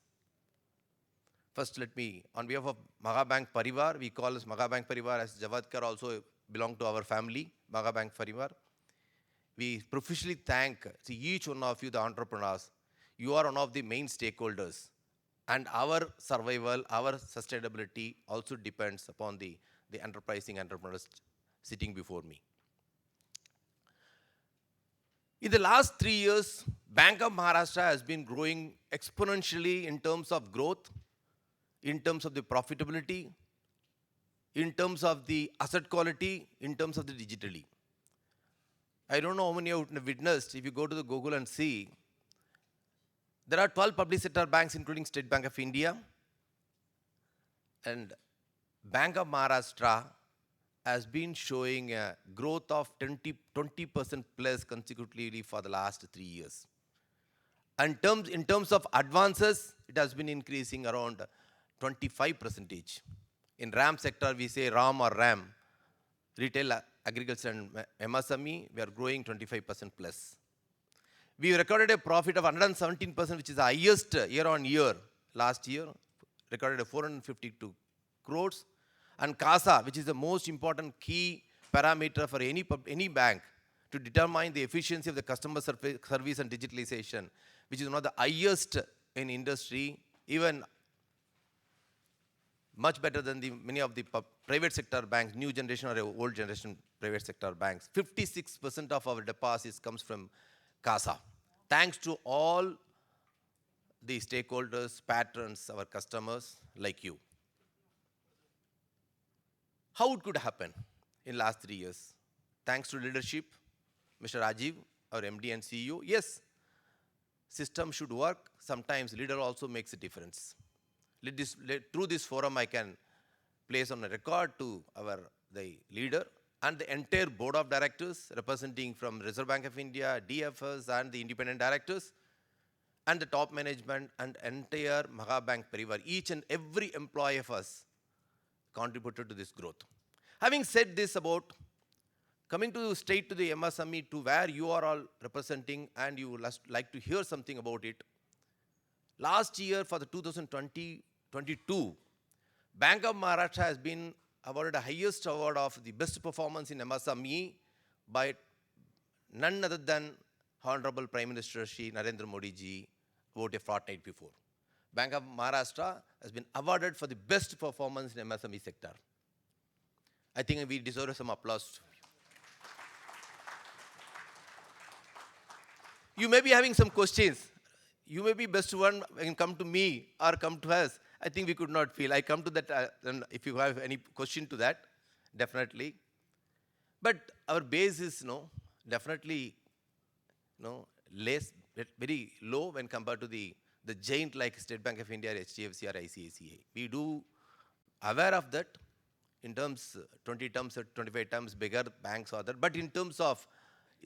First, let me, on behalf of Maha Bank Parivar, we call us Maha Bank Parivar, as Javadkar also belong to our family, Maha Bank Parivar. We professionally thank each one of you, the entrepreneurs. You are one of the main stakeholders. And our survival, our sustainability also depends upon the enterprising entrepreneurs sitting before me. In the last 3 years, Bank of Maharashtra has been growing exponentially in terms of growth, in terms of the profitability, in terms of the asset quality, in terms of the digitally. I don't know how many of you have witnessed, if you go to the Google and see, there are 12 public sector banks, including State Bank of India. And Bank of Maharashtra has been showing a growth of 20% plus consecutively for the last 3 years. And in terms of advances, it has been increasing around 25%. In RAM sector, we say RAM or RAM, retail, agriculture and MSME, we are growing 25% plus. We recorded a profit of 117%, which is the highest year on year. Last year, recorded a 452 crores. And CASA, which is the most important key parameter for any bank to determine the efficiency of the customer service and digitalization, which is one of the highest in industry, even much better than many of the private sector banks, new generation or old generation private sector banks. 56% of our deposits comes from CASA. Thanks to all the stakeholders, patrons, our customers like you. How it could happen in last 3 years? Thanks to leadership, Mr. Rajiv, our MD and CEO. Yes, system should work. Sometimes leader also makes a difference. Through this forum, I can place on a record to the leader and the entire board of directors representing from Reserve Bank of India, DFS and the independent directors and the top management and entire Mahabank Parivar, each and every employee of us contributed to this growth. Having said this about coming to straight to the MSME to where you are all representing and you would like to hear something about it. Last year for the 2020-22, Bank of Maharashtra has been awarded the highest award of the best performance in MSME by none other than Honorable Prime Minister Shri Narendra Modi ji about a fortnight before. Bank of Maharashtra has been awarded for the best performance in MSME sector. I think we deserve some applause. You may be having some questions. You may be best one and come to me or come to us. I think we could not feel. I come to that, and if you have any question to that, definitely. But our base is definitely less, very low when compared to the giant like State Bank of India, HDFC or ICICI. We do aware of that in terms 20 terms or 25 times bigger banks are there. But in terms of,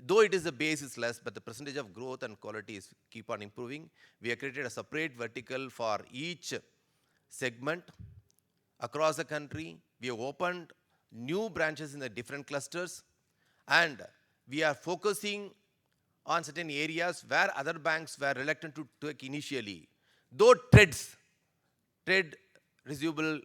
though it is the base is less, but the percentage of growth and quality is keep on improving. We have created a separate vertical for each segment across the country. We have opened new branches in the different clusters, and we are focusing on certain areas where other banks were reluctant to take initially. Though trade receivable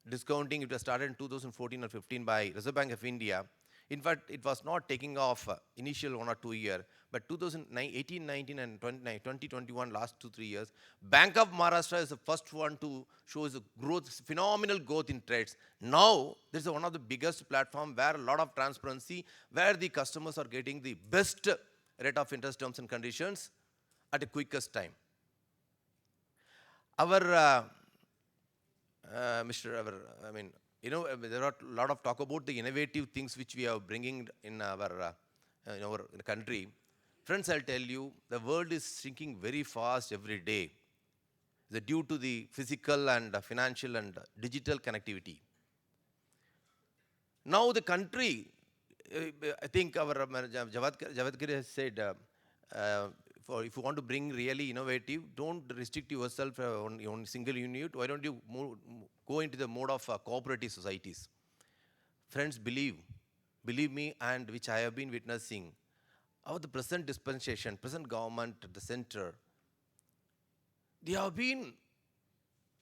discounting, it was started in 2014 or 15 by Reserve Bank of India. In fact, it was not taking off initial 1 or 2 years, but 2018, 19 and 2021, last 2-3 years, Bank of Maharashtra is the first one to show the growth, phenomenal growth in trades. Now, this is one of the biggest platform where a lot of transparency, where the customers are getting the best rate of interest terms and conditions at the quickest time. There are a lot of talk about the innovative things which we are bringing in our country. Friends, I'll tell you, the world is shrinking very fast every day. Due to the physical and financial and digital connectivity. Now the country, I think our Javadkar has said, if you want to bring really innovative, don't restrict yourself on single unit. Why don't you go into the mode of cooperative societies? Friends, believe me, and which I have been witnessing, of the present dispensation, present government at the center, they have been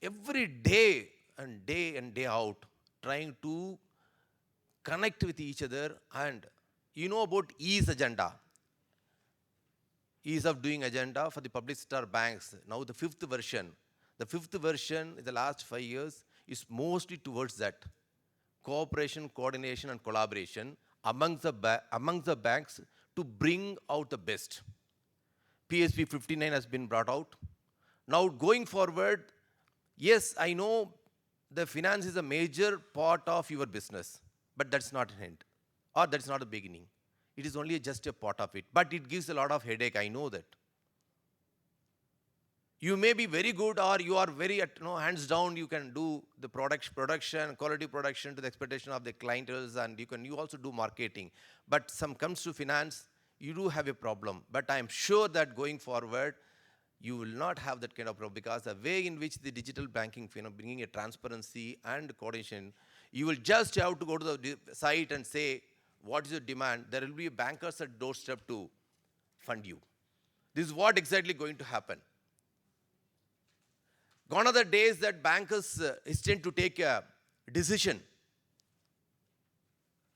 every day and day out trying to connect with each other. And you know about ease agenda, ease of doing agenda for the public sector banks. Now the fifth version in the last 5 years is mostly towards that cooperation, coordination and collaboration amongst the banks to bring out the best. PSP 59 has been brought out. Now going forward, yes, I know the finance is a major part of your business, but that's not an end, or that's not a beginning. It is only just a part of it, but it gives a lot of headache, I know that. You may be very good, or you are very hands down, you can do the production, quality production to the expectation of the clientele, and you also do marketing. But some comes to finance, you do have a problem. But I am sure that going forward, you will not have that kind of problem, because the way in which the digital banking, bringing a transparency and coordination, you will just have to go to the site and say, what is your demand? There will be bankers at doorstep to fund you. This is what exactly going to happen. Gone are the days that bankers hesitate to take a decision.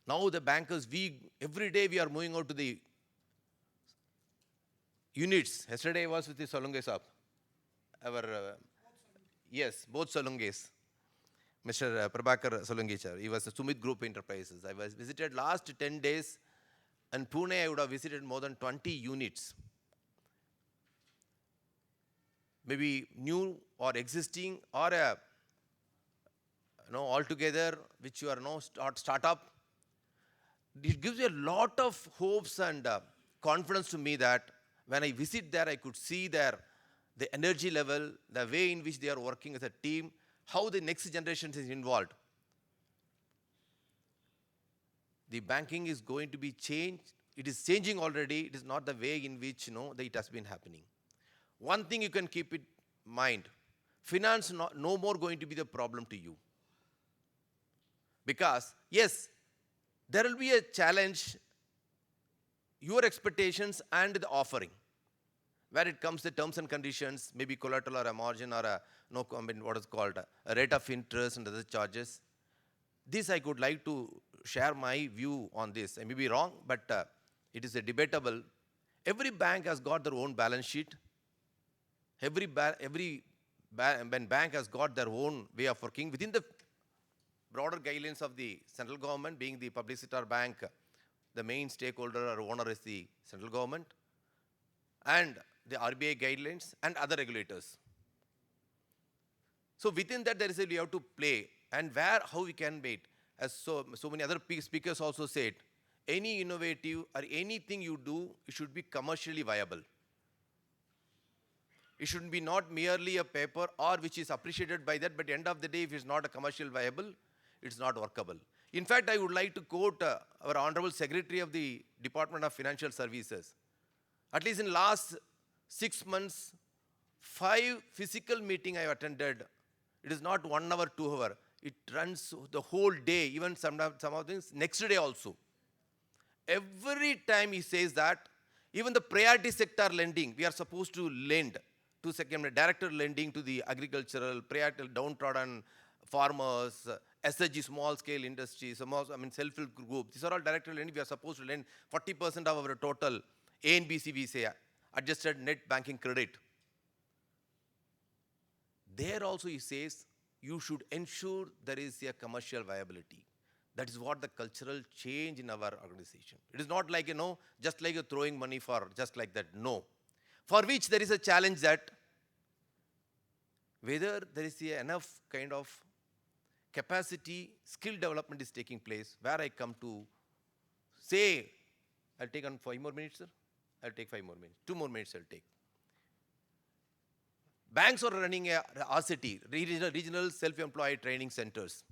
Now the bankers, every day we are moving out to the units. Yesterday I was with the Salunge Saab. Yes, both Salunges. Mr. Prabhakar Salunge, he was the Sumit Group Enterprises. I was visited last 10 days, and Pune I would have visited more than 20 units. maybe new or existing or a altogether which you are startup. It gives you a lot of hopes and confidence to me that when I visit there, I could see the energy level, the way in which they are working as a team, how the next generation is involved. The banking is going to be changed. It is changing already. It is not the way in which that it has been happening. One thing you can keep in mind: finance no more going to be the problem to you. Because yes, there will be a challenge, your expectations and the offering, where it comes to terms and conditions, maybe collateral or a margin or what is called a rate of interest and other charges. This I could like to share my view on this. I may be wrong, but it is a debatable. Every bank has got their own balance sheet. Every bank has got their own way of working within the broader guidelines of the central government. Being the public sector bank, the main stakeholder or owner is the central government, and the RBI guidelines and other regulators. So within that, there is we have to play, and how we can make, as so many other speakers also said, any innovative or anything you do, it should be commercially viable. It shouldn't be not merely a paper or which is appreciated by that, but at the end of the day, if it's not a commercial viable, it's not workable. In fact, I would like to quote our Honorable Secretary of the Department of Financial Services. At least in last 6 months, 5 physical meetings I have attended. It is not 1 hour, 2 hours. It runs the whole day, even some of things next day also. Every time he says that, even the priority sector lending, we are supposed to lend to direct lending to the agricultural, priority downtrodden farmers, SHG, small scale industries, self-help group. These are all direct lending. We are supposed to lend 40% of our total A and B, C, we say, adjusted net banking credit. There also he says, you should ensure there is a commercial viability. That is what the cultural change in our organization. It is not like, just like you're throwing money for just like that. No. For which there is a challenge that whether there is enough kind of capacity, skill development is taking place, where I come to say, I'll take on 5 more minutes, sir. I'll take 5 more minutes. 2 more minutes I'll take. Banks are running a RCT, Regional Self-Employed Training Centers,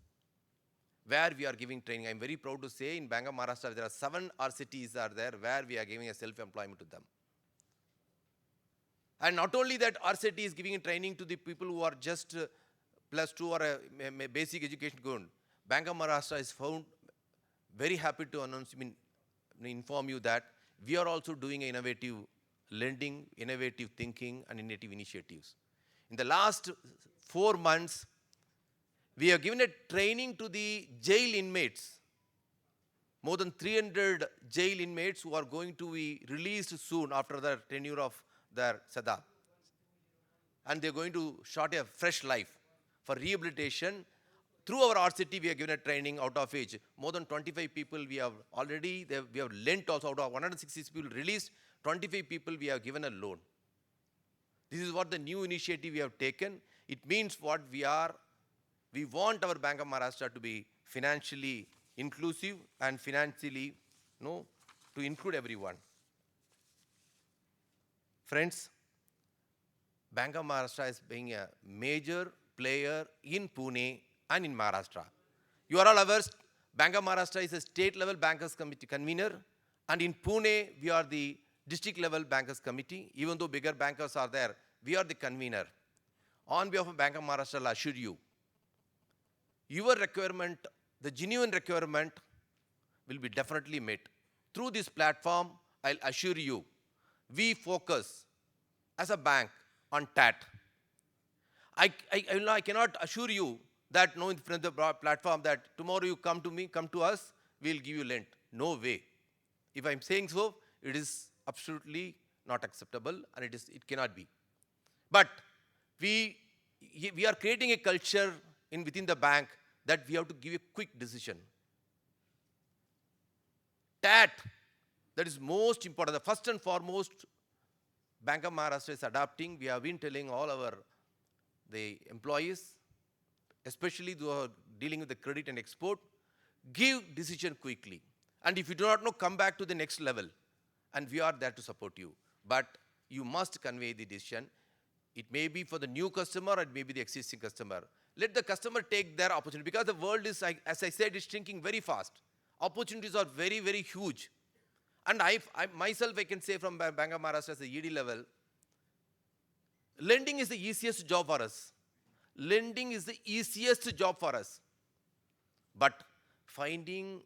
where we are giving training. I'm very proud to say in Bank of Maharashtra, there are 7 RCTs are there where we are giving a self-employment to them. And not only that, RCT is giving training to the people who are just +2 or a basic education going. Bank of Maharashtra is found very happy to inform you that we are also doing innovative lending, innovative thinking, and innovative initiatives. In the last 4 months, we have given a training to the jail inmates. More than 300 jail inmates who are going to be released soon after the tenure of their sada. And they're going to start a fresh life for rehabilitation. Through our RCT, we have given a training out of which more than 25 people we have already, we have lent also out of 160 people released, 25 people we have given a loan. This is what the new initiative we have taken. It means what we want our Bank of Maharashtra to be financially inclusive and financially, to include everyone. Friends, Bank of Maharashtra is being a major player in Pune and in Maharashtra. You are all aware, Bank of Maharashtra is a state-level bankers committee convener, and in Pune, we are the district-level bankers committee. Even though bigger bankers are there, we are the convener. On behalf of Bank of Maharashtra, I assure you, your requirement, the genuine requirement, will be definitely met. Through this platform, I'll assure you, we focus as a bank on TAT. I cannot assure you that in front of the platform that tomorrow you come to us, we'll give you lent. No way. If I'm saying so, it is absolutely not acceptable and it cannot be. But we are creating a culture within the bank that we have to give a quick decision. TAT, that is most important. The first and foremost, Bank of Maharashtra is adapting. We have been telling all the employees, especially those who are dealing with the credit and export, give decision quickly. And if you do not know, come back to the next level. And we are there to support you. But you must convey the decision. It may be for the new customer, or it may be the existing customer. Let the customer take their opportunity, because the world is, as I said, is shrinking very fast. Opportunities are very, very huge. And I myself, I can say from Bank of Maharashtra as the ED level, lending is the easiest job for us. Lending is the easiest job for us. But finding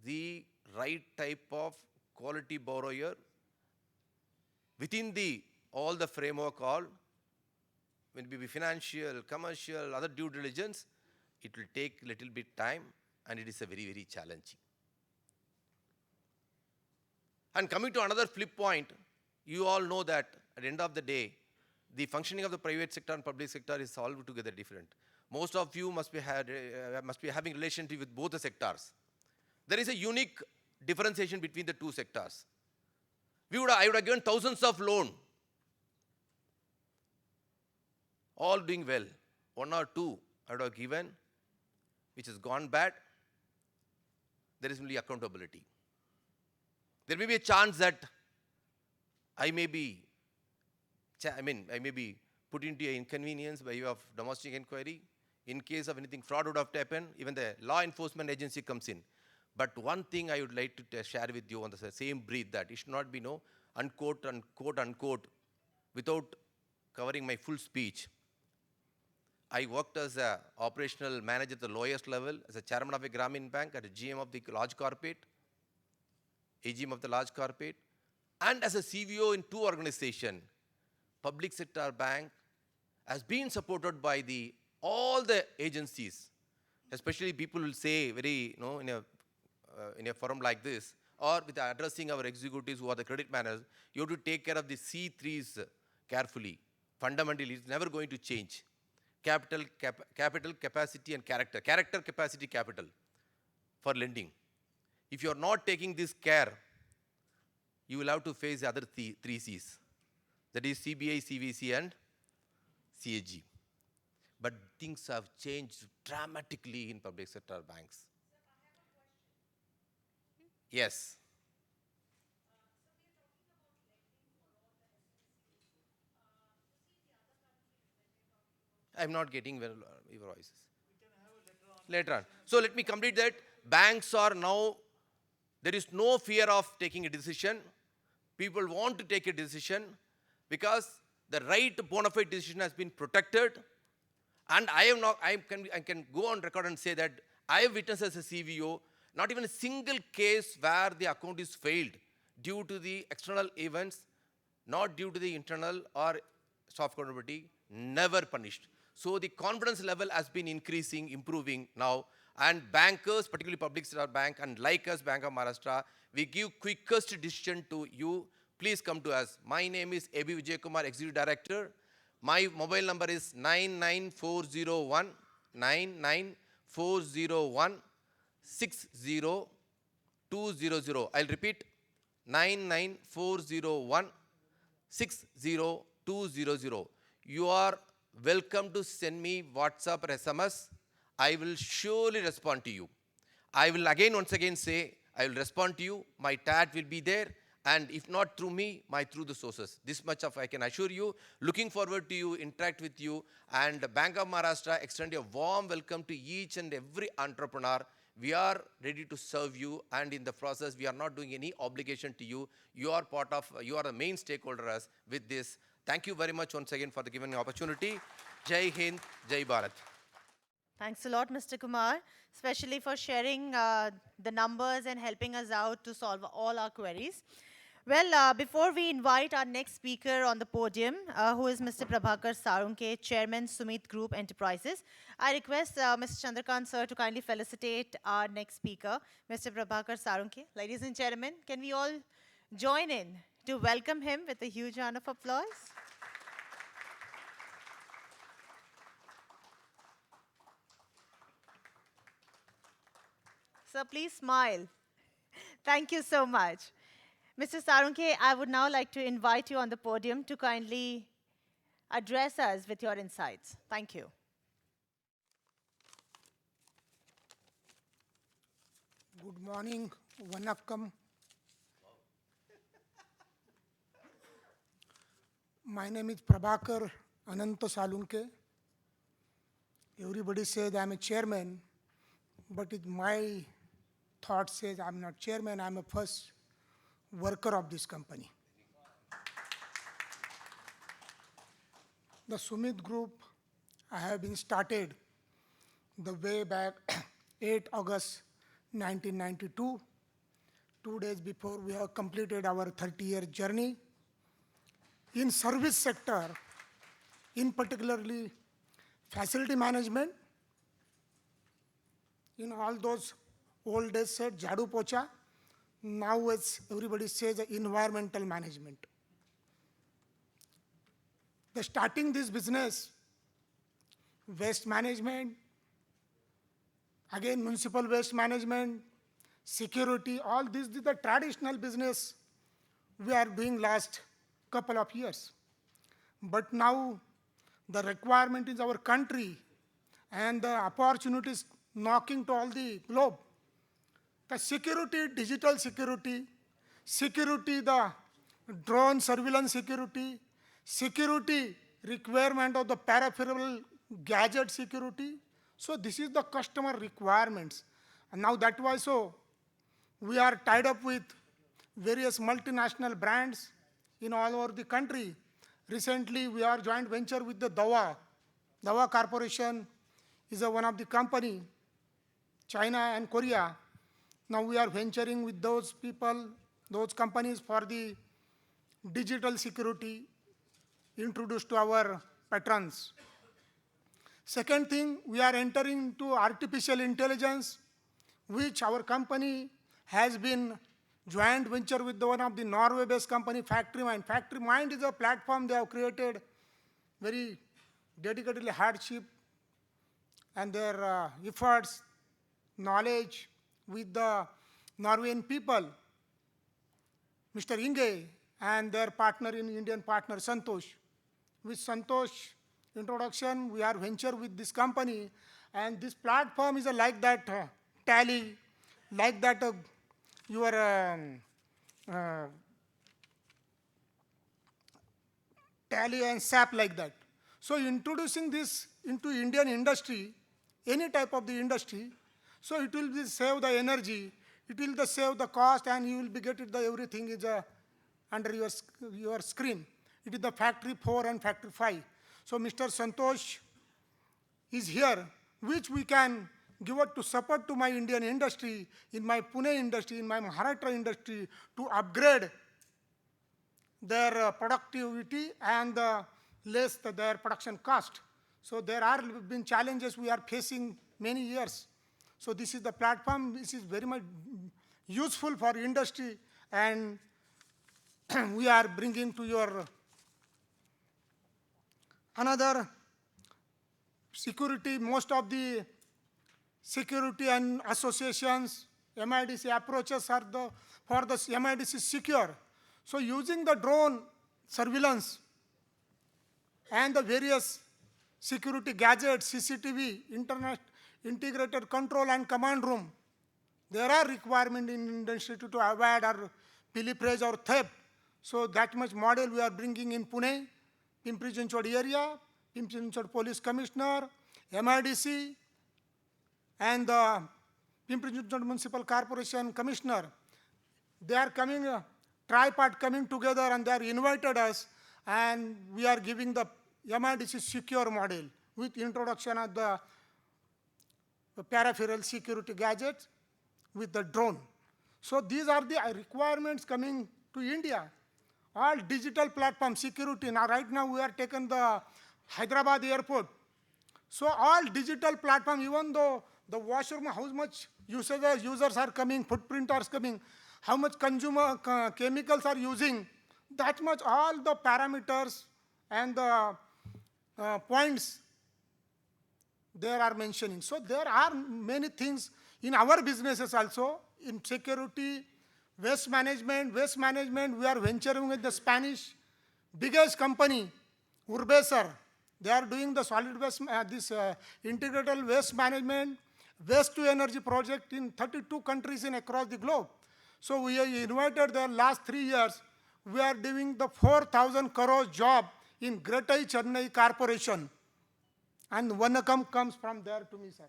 the right type of quality borrower within all the framework, when it be financial, commercial, other due diligence, it will take a little bit time, and it is a very, very challenging. And coming to another flip point, you all know that at the end of the day, the functioning of the private sector and public sector is altogether different. Most of you must be having relationship with both the sectors. There is a unique differentiation between the two sectors. I would have given thousands of loans, all doing well. One or two I would have given, which has gone bad. There is only accountability. There may be a chance that I may be put into an inconvenience by way of domestic inquiry. In case of anything, fraud would have happened, even the law enforcement agency comes in. But one thing I would like to share with you on the same breath, that it should not be unquote, unquote, without covering my full speech. I worked as an operational manager at the lowest level, as a chairman of a Grameen Bank, at a GM of the large corporate, AGM of the large corporate, and as a CVO in two organizations. Public sector bank has been supported by all the agencies, especially people will say in a forum like this, or with addressing our executives who are the credit managers, you have to take care of the C3s carefully. Fundamentally, it's never going to change. Capital, capacity, and character. Character, capacity, capital for lending. If you are not taking this care, you will have to face the other three C's. That is CBI, CVC, and CAG. But things have changed dramatically in public sector banks. Yes. I'm not getting your voices. Later on. So let me complete that. Banks are now, there is no fear of taking a decision. People want to take a decision because the right bona fide decision has been protected. And I can go on record and say that I have witnessed as a CVO, not even a single case where the account is failed due to the external events, not due to the internal or soft accountability, never punished. So the confidence level has been increasing, improving now. And bankers, particularly public sector bank, and like us, Bank of Maharashtra, we give quickest decision to you. Please come to us. My name is A.B. Vijaya Kumar, Executive Director. My mobile number is 99401 60200. I'll repeat, 99401 60200. You are welcome to send me WhatsApp or SMS. I will surely respond to you. I will once again say, I will respond to you. My tag will be there. And if not through me, through the sources. This much I can assure you. Looking forward to you, interact with you. And Bank of Maharashtra extend a warm welcome to each and every entrepreneur. We are ready to serve you. And in the process, we are not doing any obligation to you. You are the main stakeholder with this. Thank you very much once again for the given opportunity. Jai Hind, Jai Bharat. Thanks a lot, Mr. Kumar, especially for sharing the numbers and helping us out to solve all our queries. Well, before we invite our next speaker on the podium, who is Mr. Prabhakar Sarunke, Chairman, Sumit Group Enterprises, I request Mr. Chandrakant sir to kindly felicitate our next speaker, Mr. Prabhakar Sarunke. Ladies and gentlemen, can we all join in to welcome him with a huge round of applause? Sir, please smile. Thank you so much. Mr. Sarunke, I would now like to invite you on the podium to kindly address us with your insights. Thank you. Good morning, Vanakkam. My name is Prabhakar Ananta Salunke. Everybody says I'm a chairman, but my thought says I'm not chairman, I'm a first worker of this company. The Sumit Group, I have been started the way back 8 August 1992. 2 days before we have completed our 30-year journey. In service sector, in particularly facility management, in all those old days said jhadu pocha, now it's everybody says environmental management. The starting this business, waste management, again municipal waste management, security, all this is the traditional business we are doing last couple of years. But now the requirement is our country and the opportunities knocking to all the globe. The security, digital security, security, the drone surveillance security, security requirement of the peripheral gadget security. So this is the customer requirements. And now that why so we are tied up with various multinational brands in all over the country. Recently, we are joint venture with the Dawa. Dawa Corporation is one of the company, China and Korea. Now we are venturing with those people, those companies for the digital security introduced to our patrons. Second thing, we are entering into artificial intelligence, which our company has been joint venture with one of the Norway-based company, Factory Mind. Factory Mind is a platform they have created, very dedicatedly hardship and their efforts, knowledge with the Norwegian people, Mr. Inge, and their partner in Indian partner, Santosh. With Santosh introduction, we are venture with this company, and this platform is like that Tally, like that your Tally and SAP like that. So introducing this into Indian industry, any type of the industry, so it will be save the energy, it will save the cost, and you will be getting the everything is under your screen. It is the Factory 4 and Factory 5. So Mr. Santosh is here, which we can give it to support to my Indian industry, in my Pune industry, in my Maharashtra industry, to upgrade their productivity and less their production cost. So there are been challenges we are facing many years. So this is the platform. This is very much useful for industry, and we are bringing to your another security. Most of the security and associations, MIDC approaches are for the MIDC secure. So using the drone surveillance and the various security gadgets, CCTV, internet integrated control and command room, there are requirements in industry to avoid or pilferage or theft. So that much model we are bringing in Pune, Pimpri-Chinchwad area, Pimpri-Chinchwad Police Commissioner, MIDC, and the Pimpri-Chinchwad Municipal Corporation Commissioner. They are coming, tripart coming together, and they are invited us, and we are giving the MIDC secure model with introduction of the peripheral security gadgets with the drone. So these are the requirements coming to India. All digital platform security. Now right now we are taking the Hyderabad airport. So all digital platform, even though the washroom, how much users are coming, footprint are coming, how much consumer chemicals are using, that much all the parameters and the points there are mentioning. So there are many things in our businesses also, in security, waste management, we are venturing with the Spanish biggest company, Urbesar. They are doing the solid waste, integrated waste management, waste to energy project in 32 countries across the globe. So we are invited there last 3 years. We are doing the 4,000 crore job in Greater Chennai Corporation. And Vanakam comes from there to me, sir.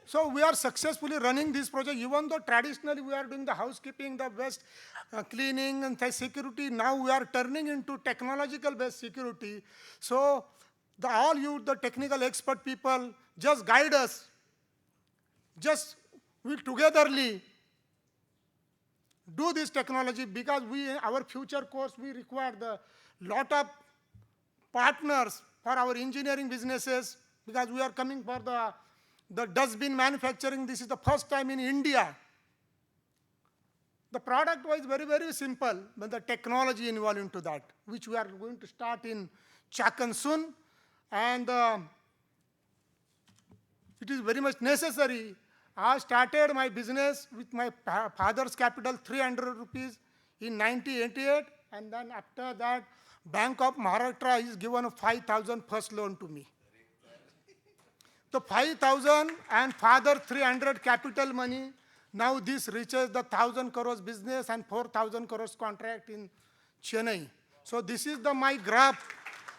So we are successfully running this project, even though traditionally we are doing the housekeeping, the waste cleaning and the security. Now we are turning into technological-based security. So all you, the technical expert people, just guide us. Just we togetherly do this technology, because our future course, we require the lot of partners for our engineering businesses, because we are coming for the dustbin manufacturing. This is the first time in India. The product was very, very simple, but the technology involved into that, which we are going to start in Chakan soon. And it is very much necessary. I started my business with my father's capital, 300 rupees in 1988. And then after that, Bank of Maharashtra is given a 5,000 first loan to me. The 5,000 and father 300 capital money, now this reaches the 1,000 crores business and 4,000 crores contract in Chennai. So this is my graph.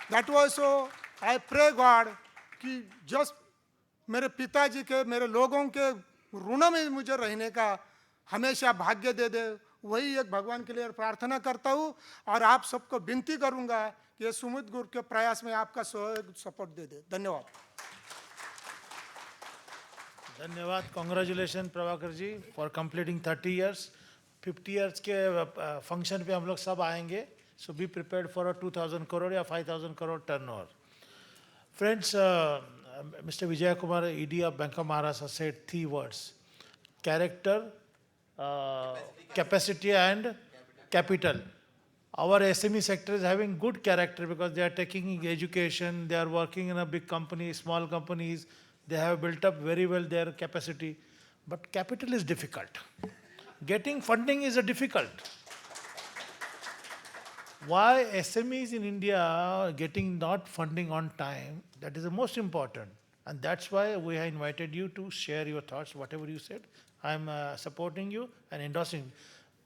That was so, I pray God कि just मेरे पिताजी के, मेरे लोगों के ऋण में मुझे रहने का हमेशा भाग्य दे दे, वही एक भगवान के लिए प्रार्थना करता हूँ. और आप सबको विनती करूँगा कि ये सुमित गुरु के प्रयास में आपका सपोर्ट दे दे. धन्यवाद. धन्यवाद. Congratulation Prabhakar ji for completing 30 years. 50 years के फंक्शन पे हम लोग सब आएंगे. So be prepared for a 2,000 crore या 5,000 crore turnover. Friends, Mr. Vijaya Kumar, ED of Bank of Maharashtra, said 3 words: character, capacity and capital. Our SME sector is having good character because they are taking education, they are working in a big company, small companies, they have built up very well their capacity. But capital is difficult. Getting funding is difficult. Why SMEs in India are getting not funding on time, that is the most important. And that's why we have invited you to share your thoughts, whatever you said. I'm supporting you and endorsing.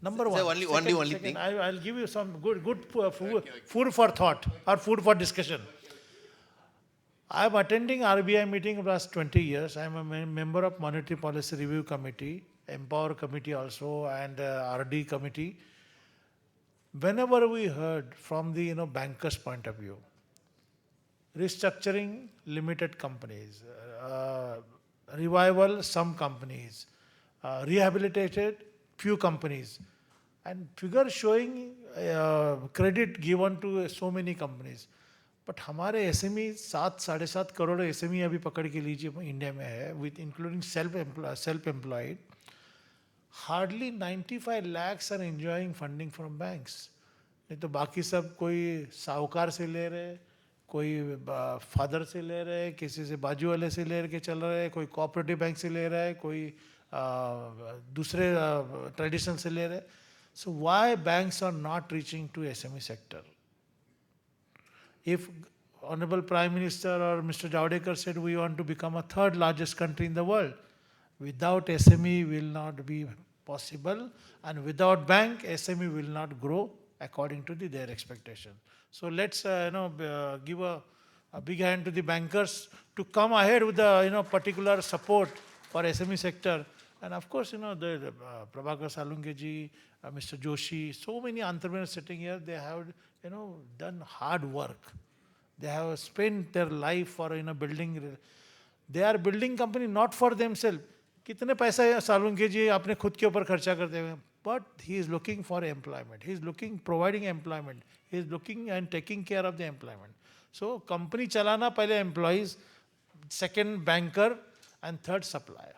Number one. Only thing. I'll give you some good food for thought or food for discussion. I'm attending RBI meeting for the last 20 years. I'm a member of Monetary Policy Review Committee, Empower Committee also, and RD Committee. Whenever we heard from the bankers' point of view, restructuring limited companies, revival some companies, rehabilitated few companies, and figure showing credit given to so many companies. But हमारे SME 7-7.5 crore SME अभी पकड़ के लीजिए India में है, with including self-employed. Hardly 95 lakhs are enjoying funding from banks. नहीं तो बाकी सब कोई साहूकार से ले रहे, कोई फादर से ले रहे, किसी से बाजू वाले से ले के चल रहे, कोई कोऑपरेटिव बैंक से ले रहा है, कोई दूसरे ट्रेडिशनल से ले रहे. So why banks are not reaching to SME sector? If Honorable Prime Minister or Mr. Javadekar said we want to become a third largest country in the world, without SME will not be possible, and without bank, SME will not grow according to their expectation. So let's give a big hand to the bankers to come ahead with the particular support for SME sector. And of course, the Prabhakar Salunke ji, Mr. Joshi, so many entrepreneurs sitting here, they have done hard work. They have spent their life for building. They are building company not for themselves. कितने पैसा सालुंके जी अपने खुद के ऊपर खर्चा करते हैं, but he is looking for employment. He is providing employment. He is looking and taking care of the employment. So company चलाना पहले employees, second banker and third supplier.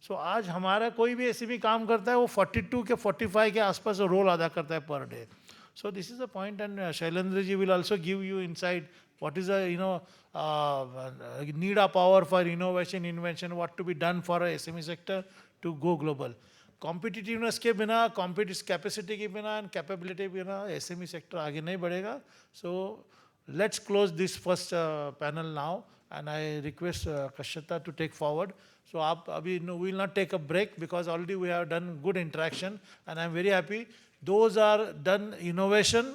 So आज हमारा कोई भी ऐसे भी काम करता है वो 42 के 45 के आसपास रोल अदा करता है per day. So this is the point, and Shailendra ji will also give you insight what is the need of power for innovation, invention, what to be done for a SME sector to go global. Competitiveness के बिना, capacity के बिना and capability के बिना SME sector आगे नहीं बढ़ेगा. So let's close this first panel now, and I request Kashyata to take forward. So we will not take a break because already we have done good interaction, and I'm very happy. Those are done innovation,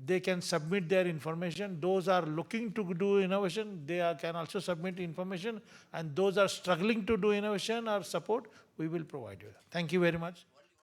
they can submit their information. Those are looking to do innovation, can also submit information. And those are struggling to do innovation or support, we will provide you. Thank you very much.